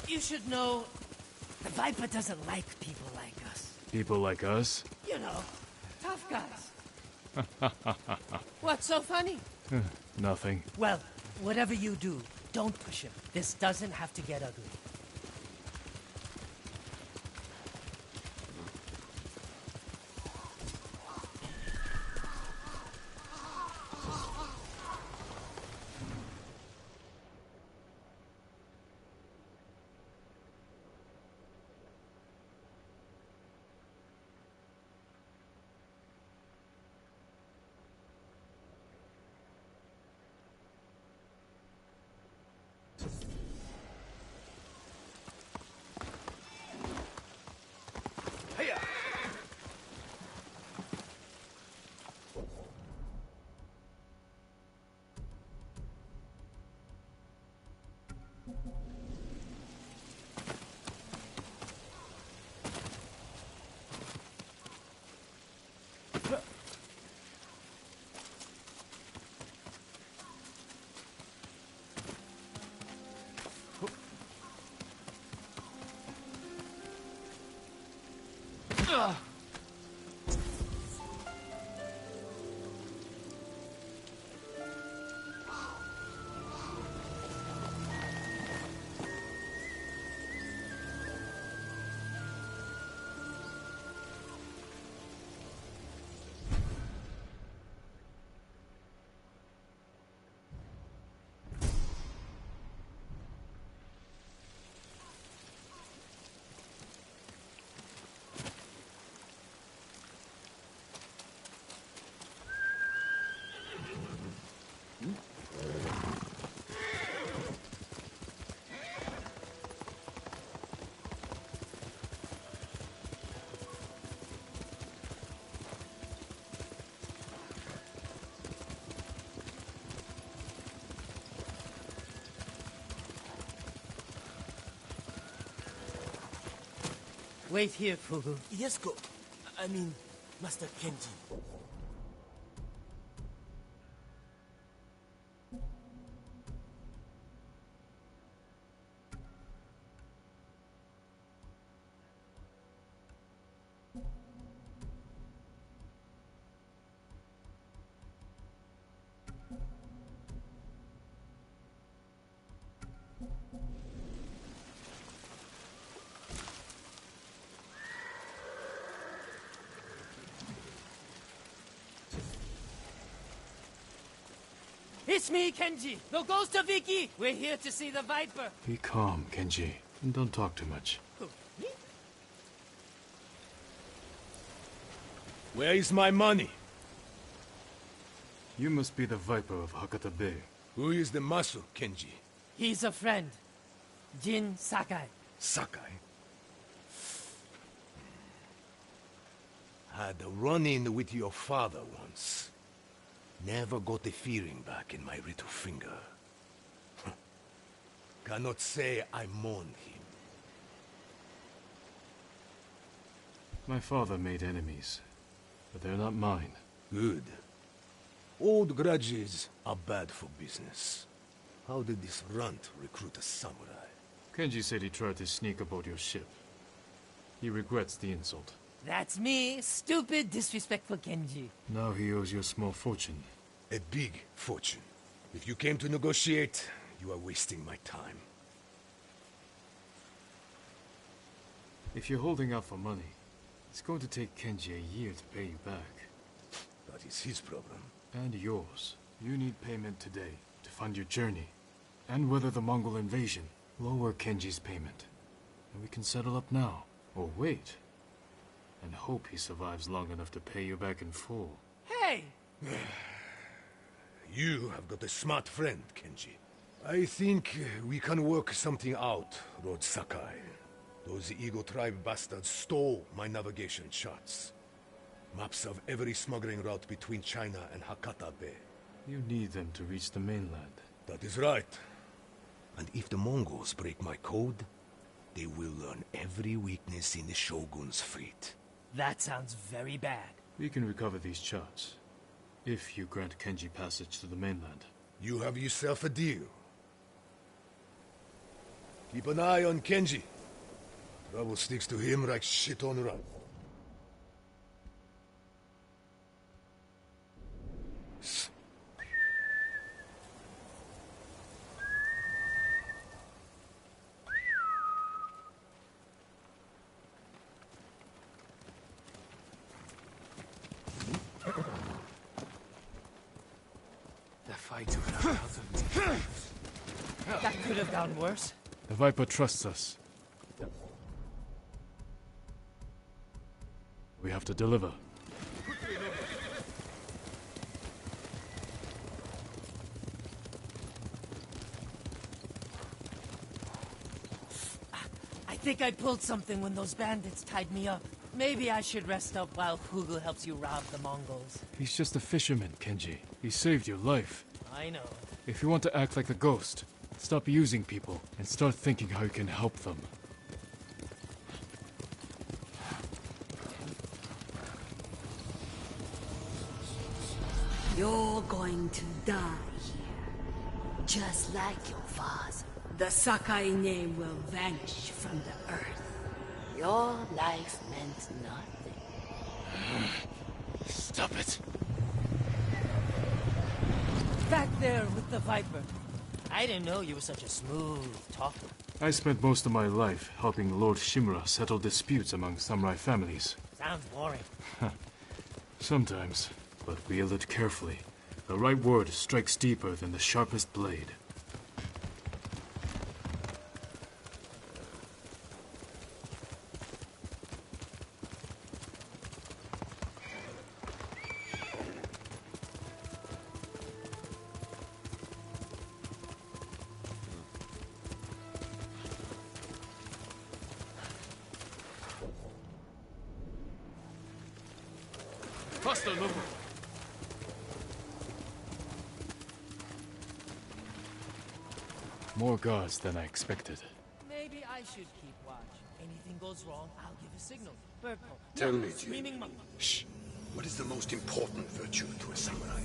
You should know, the Viper doesn't like people like us. People like us? You know, tough guys. What's so funny? Nothing. Well, whatever you do, don't push him. This doesn't have to get ugly. Wait here, Fugu. Yes, I mean, Master Kenji. It's me, Kenji, the ghost of Iki. We're here to see the Viper. Be calm, Kenji, and don't talk too much. Where is my money? You must be the Viper of Hakata Bay. Who is the Masu, Kenji? He's a friend. Jin Sakai. Sakai? Had a run-in with your father once. Never got the feeling back in my little finger. Cannot say I mourned him. My father made enemies, but they're not mine. Good. Old grudges are bad for business. How did this runt recruit a samurai? Kenji said he tried to sneak aboard your ship. He regrets the insult. That's me, stupid, disrespectful Kenji. Now he owes you a small fortune. A big fortune. If you came to negotiate, you are wasting my time. If you're holding out for money, it's going to take Kenji a year to pay you back. That is his problem. And yours. You need payment today to fund your journey, and weather the Mongol invasion. Lower Kenji's payment, and we can settle up now, or wait, and hope he survives long enough to pay you back in full. Hey! You have got a smart friend, Kenji. I think we can work something out, Lord Sakai. Those Eagle Tribe bastards stole my navigation charts. Maps of every smuggling route between China and Hakata Bay. You need them to reach the mainland. That is right. And if the Mongols break my code, they will learn every weakness in the Shogun's fleet. That sounds very bad. We can recover these charts, if you grant Kenji passage to the mainland. You have yourself a deal. Keep an eye on Kenji. Trouble sticks to him like shit on run. The fight took out of me. That could have gone worse. The Viper trusts us. We have to deliver. I think I pulled something when those bandits tied me up. Maybe I should rest up while Fugu helps you rob the Mongols. He's just a fisherman, Kenji. He saved your life. I know. If you want to act like a ghost, stop using people and start thinking how you can help them. You're going to die here, just like your father. The Sakai name will vanish from the earth. Your life meant nothing. Stop it. Back there with the Viper. I didn't know you were such a smooth talker. I spent most of my life helping Lord Shimura settle disputes among samurai families. Sounds boring. Sometimes, but wield it carefully. The right word strikes deeper than the sharpest blade. Faster, Nobu! More guards than I expected. Maybe I should keep watch. Anything goes wrong, I'll give a signal. Purple. Tell No, me, screaming Jin. monkey. Shh. What is the most important virtue to a samurai?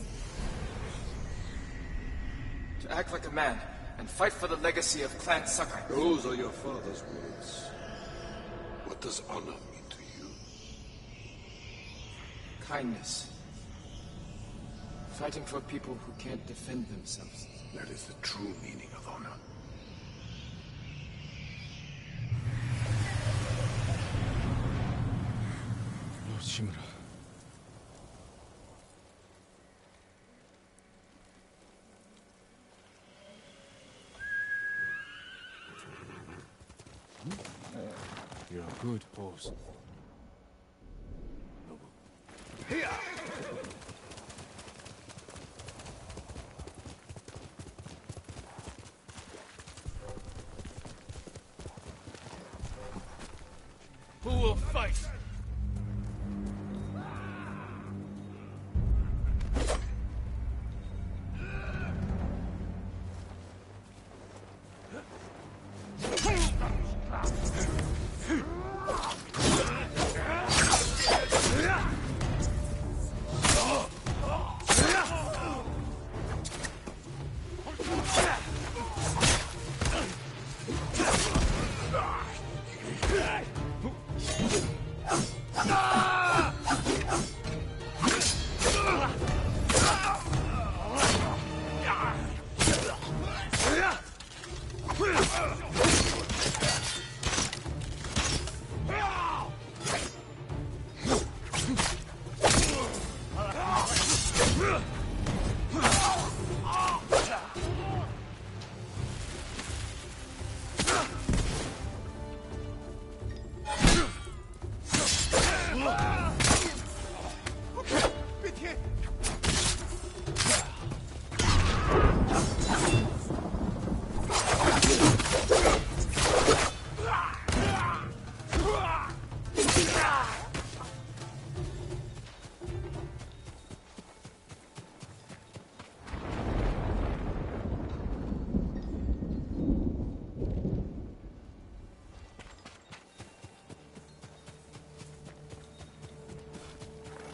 To act like a man and fight for the legacy of Clan Sakai. Those are your father's words. What does honor mean to you? Kindness. Fighting for people who can't defend themselves. That is the true meaning of honor. Lord Shimura. You're a good horse. Here! Who will fight?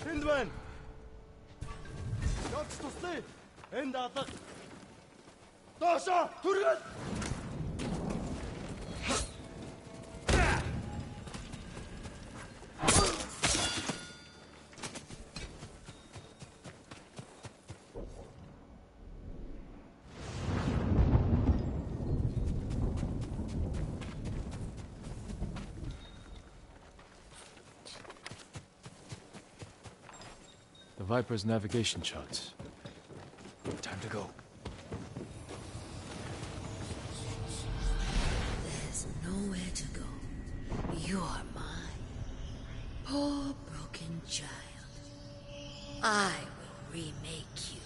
Hindman! Явц туслая! Энд алга! Доошоо! Түргэн! The Viper's navigation charts. Time to go. There's nowhere to go. You're mine. Poor broken child. I will remake you.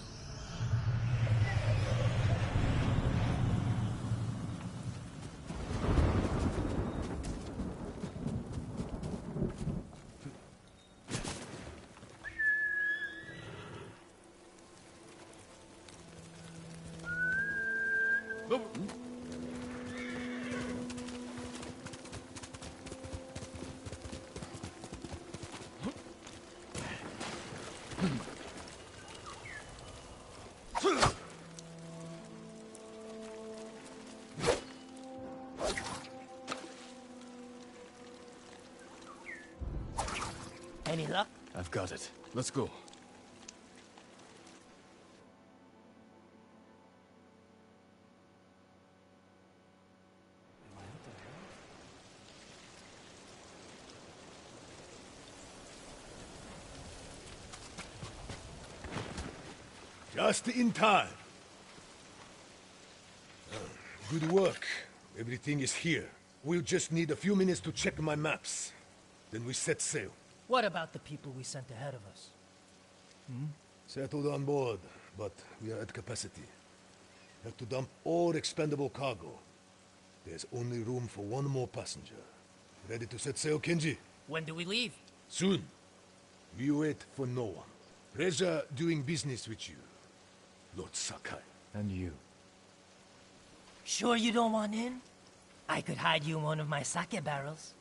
Any luck? I've got it. Let's go. Just in time. Good work. Everything is here. We'll just need a few minutes to check my maps. Then we set sail. What about the people we sent ahead of us? Settled on board, but we are at capacity. Have to dump all expendable cargo. There's only room for one more passenger. Ready to set sail, Kenji? When do we leave? Soon. We wait for no one. Pleasure doing business with you, Lord Sakai. And you. Sure you don't want in? I could hide you in one of my sake barrels.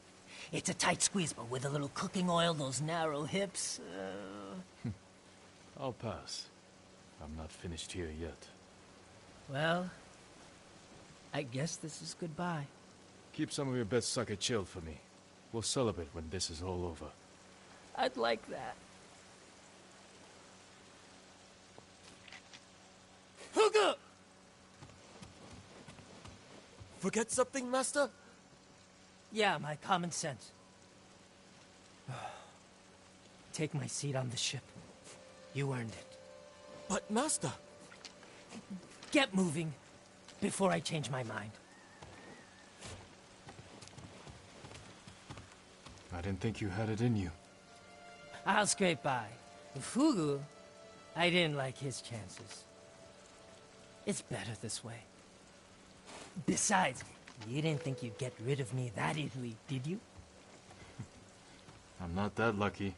It's a tight squeeze, but with a little cooking oil, those narrow hips... I'll pass. I'm not finished here yet. Well, I guess this is goodbye. Keep some of your best sake chilled for me. We'll celebrate when this is all over. I'd like that. Huga! Forget something, Master? Yeah, my common sense. Take my seat on the ship. You earned it. But, Master... Get moving, before I change my mind. I didn't think you had it in you. I'll scrape by. Fugu, I didn't like his chances. It's better this way. Besides, you didn't think you'd get rid of me that easily, did you? I'm not that lucky.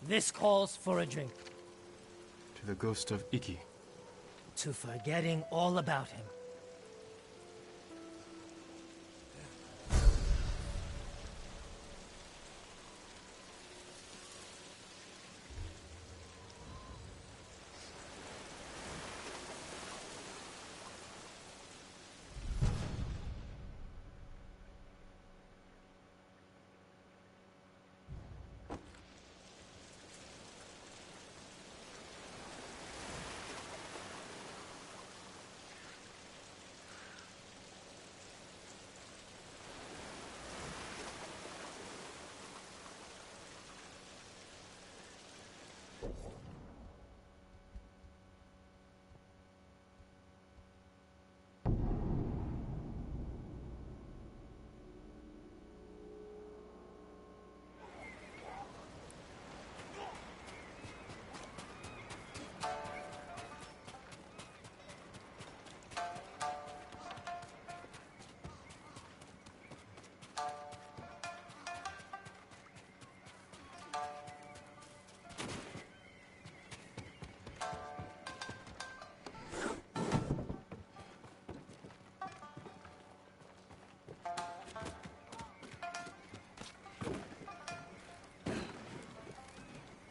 This calls for a drink. To the ghost of Iki. To forgetting all about him.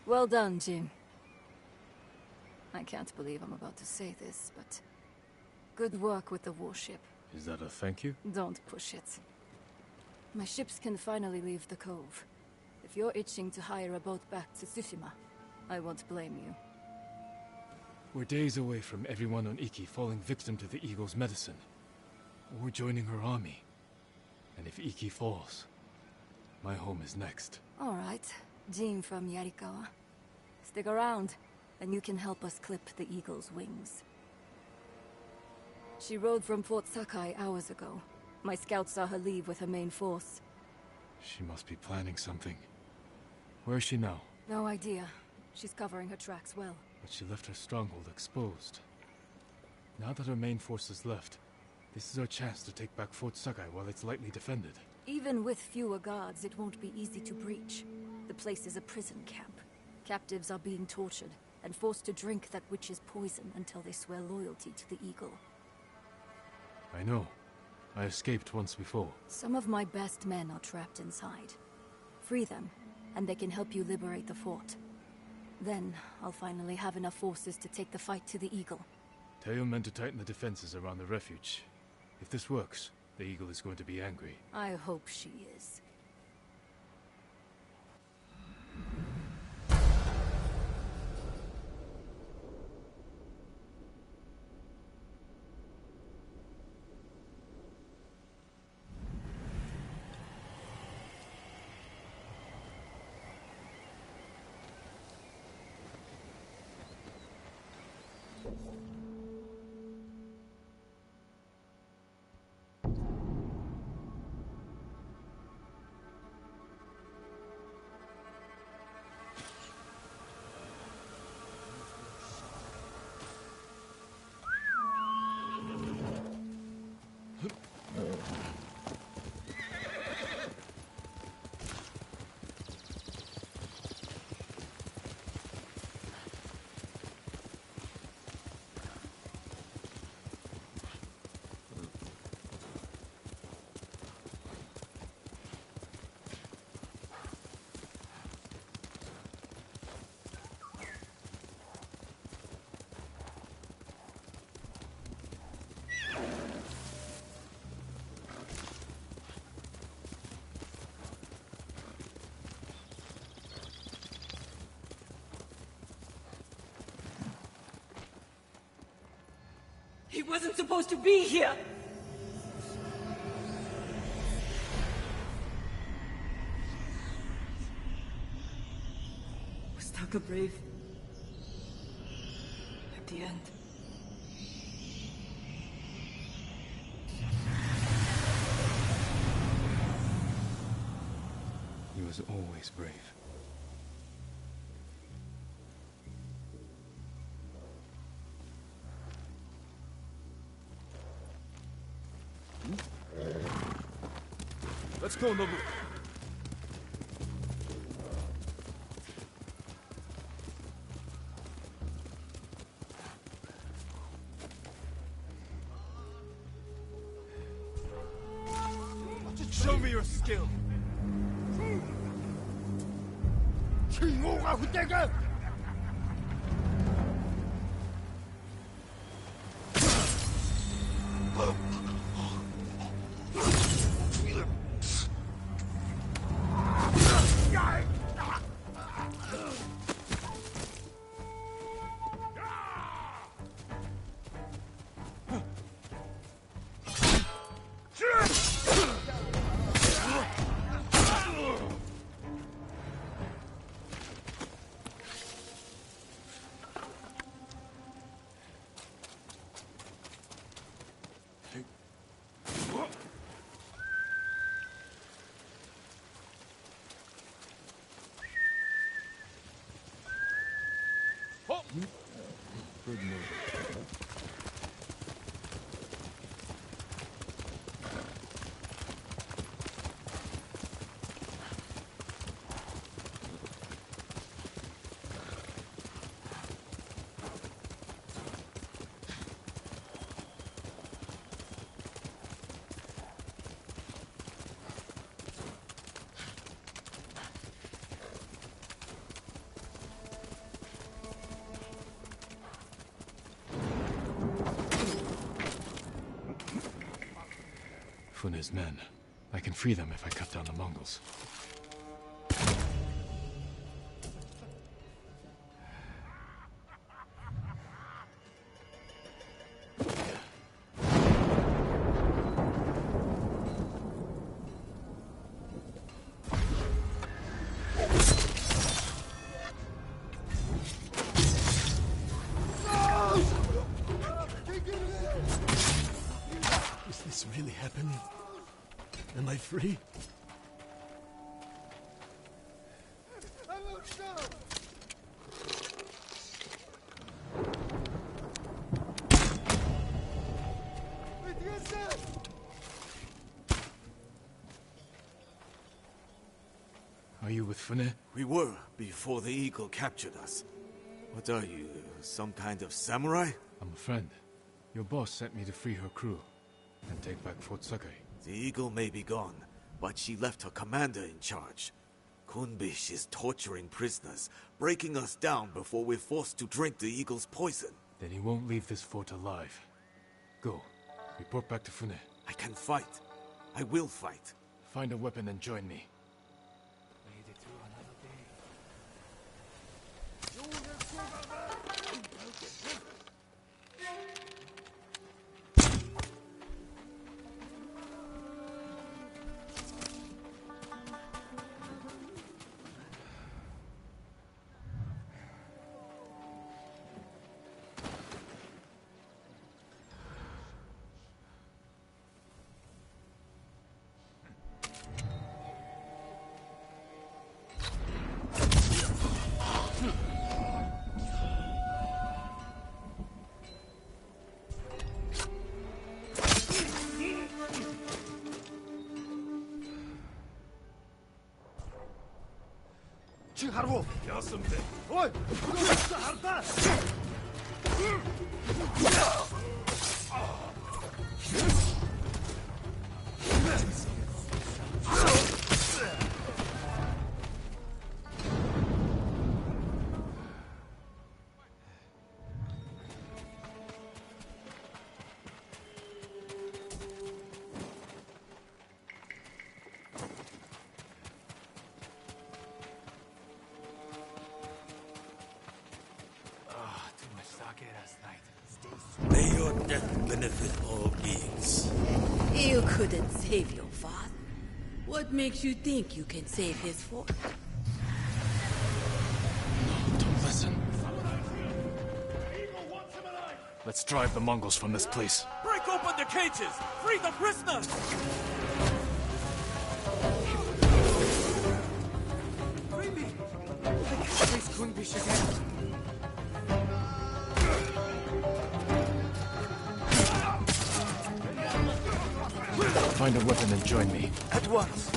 Well done, Jim. I can't believe I'm about to say this, but good work with the warship. Is that a thank you? Don't push it. My ships can finally leave the cove. If you're itching to hire a boat back to Tsushima, I won't blame you. We're days away from everyone on Iki falling victim to the Eagle's medicine. Or joining her army. And if Iki falls, my home is next. All right, Jin from Yarikawa. Stick around, and you can help us clip the Eagle's wings. She rode from Fort Sakai hours ago. My scouts saw her leave with her main force. She must be planning something. Where is she now? No idea. She's covering her tracks well. But she left her stronghold exposed. Now that her main force is left, this is our chance to take back Fort Sakai while it's lightly defended. Even with fewer guards, it won't be easy to breach. The place is a prison camp. Captives are being tortured and forced to drink that witch's poison until they swear loyalty to the Eagle. I know. I escaped once before. Some of my best men are trapped inside. Free them, and they can help you liberate the fort. Then, I'll finally have enough forces to take the fight to the Eagle. Tell your men to tighten the defenses around the refuge. If this works, the Eagle is going to be angry. I hope she is. He wasn't supposed to be here! Was Taka brave? At the end. He was always brave. Let's go, Nobu. Show me your skill. Good move. Fune's men. I can free them if I cut down the Mongols. Is this really happening? Am I free? Are you with Fune? We were, before the eagle captured us. What are you, some kind of samurai? I'm a friend. Your boss sent me to free her crew and take back Fort Sakai. The eagle may be gone, but she left her commander in charge. Kunbish is torturing prisoners, breaking us down before we're forced to drink the eagle's poison. Then he won't leave this fort alive. Go. Report back to Fune. I can fight. I will fight. Find a weapon and join me. Made it through another day. 하라고. 였습니다. 어이, 이거 진짜 알았다. Too much sake last night. May your death benefit all beings. You couldn't save your father. What makes you think you can save his fort? Don't listen. Let's drive the Mongols from this place. Break open the cages! Free the prisoners! Free me! I can't face Kunbish again. Find a weapon and join me. At once.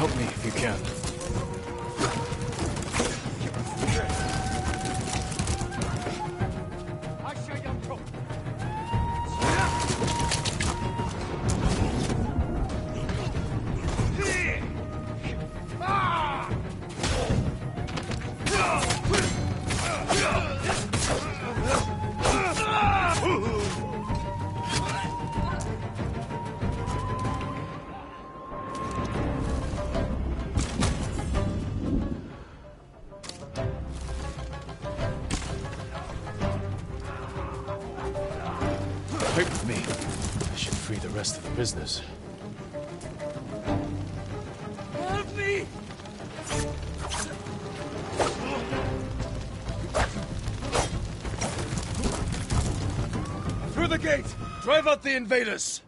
Help me if you can. Wait with me. I should free the rest of the prisoners. Help me! Through the gate! Drive out the invaders!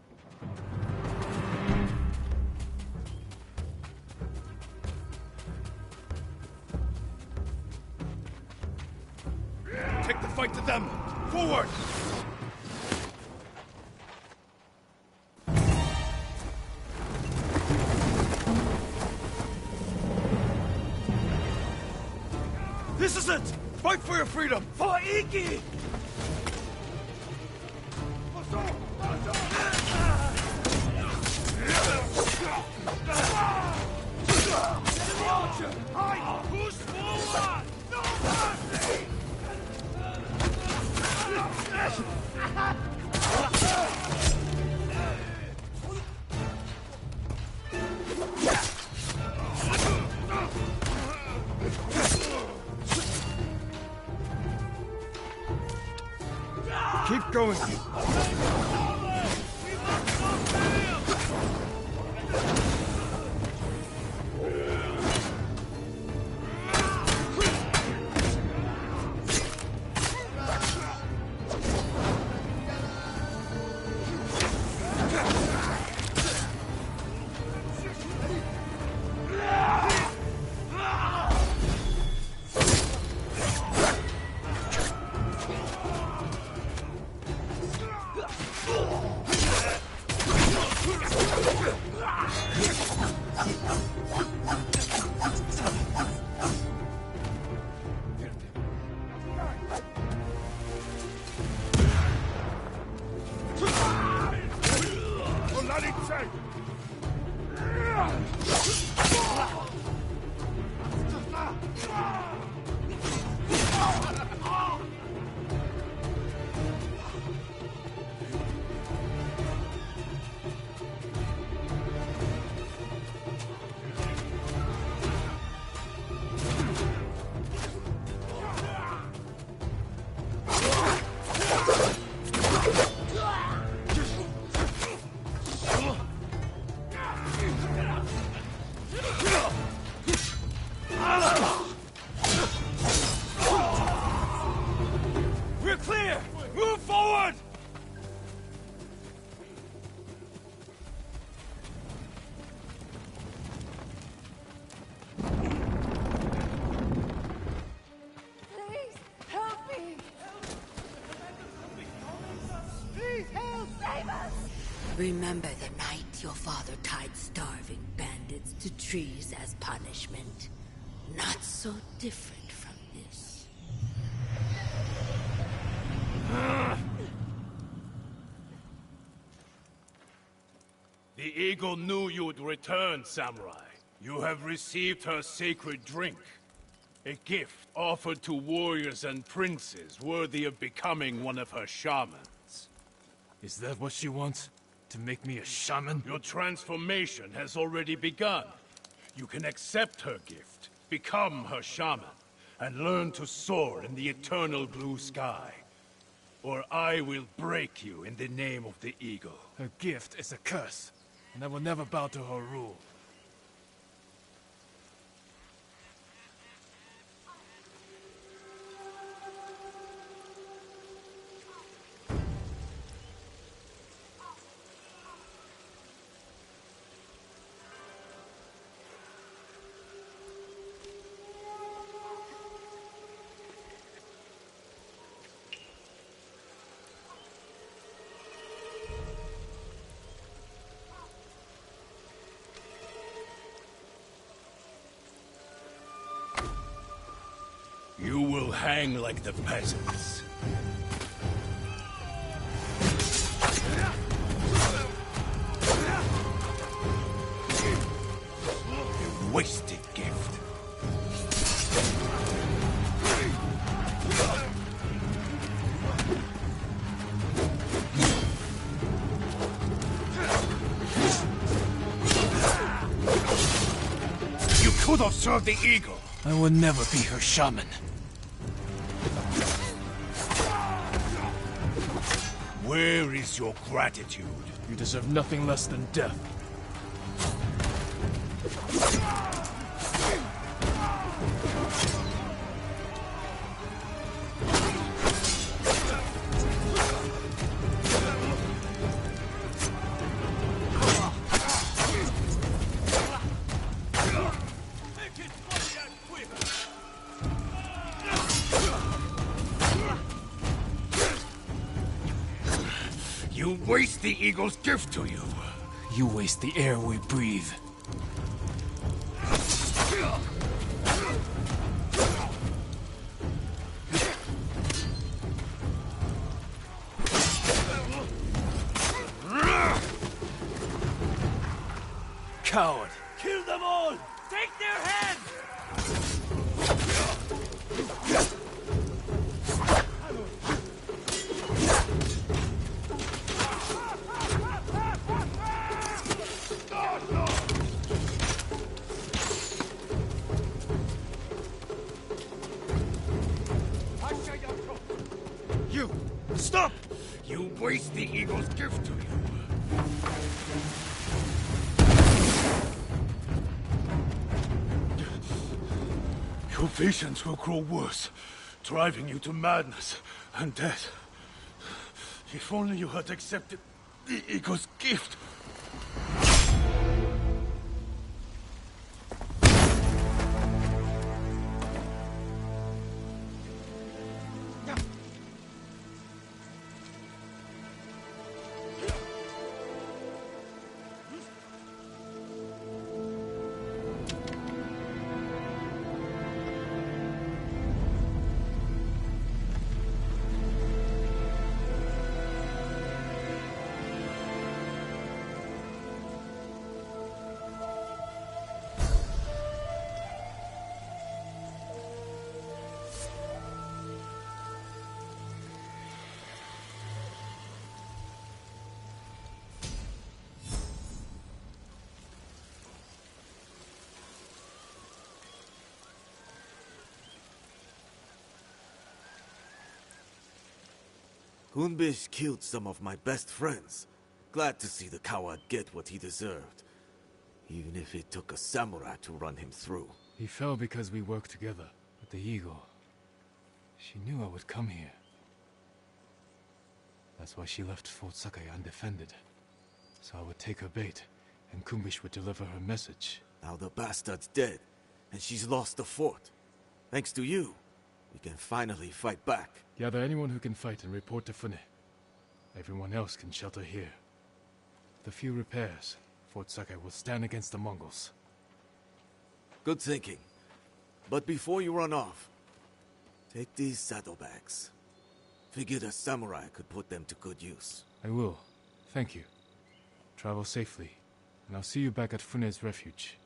Take the fight to them! Forward! This is it! Fight for your freedom! For Iki! Push forward! No mercy! Keep going! Remember the night your father tied starving bandits to trees as punishment? Not so different from this. The eagle knew you'd return, Samurai. You have received her sacred drink. A gift offered to warriors and princes worthy of becoming one of her shamans. Is that what she wants? To make me a shaman? Your transformation has already begun. You can accept her gift, become her shaman, and learn to soar in the eternal blue sky. Or I will break you in the name of the eagle. Her gift is a curse, and I will never bow to her rule. You will hang like the peasants. A wasted gift. You could have served the eagle. I will never be her shaman. Where is your gratitude? You deserve nothing less than death. You waste the eagle's gift to you. You waste the air we breathe. Coward! Kill them all! Take their heads! You! Stop! You waste the eagle's gift to you. Your visions will grow worse, driving you to madness and death. If only you had accepted the eagle's gift. Kunbish killed some of my best friends. Glad to see the coward get what he deserved. Even if it took a samurai to run him through. He fell because we worked together with the eagle. She knew I would come here. That's why she left Fort Sakai undefended. So I would take her bait, and Kunbish would deliver her message. Now the bastard's dead, and she's lost the fort. Thanks to you, we can finally fight back. Gather anyone who can fight and report to Fune. Everyone else can shelter here. With a few repairs, Fort Sakai will stand against the Mongols. Good thinking. But before you run off, take these saddlebags. Figured a samurai could put them to good use. I will. Thank you. Travel safely, and I'll see you back at Fune's refuge.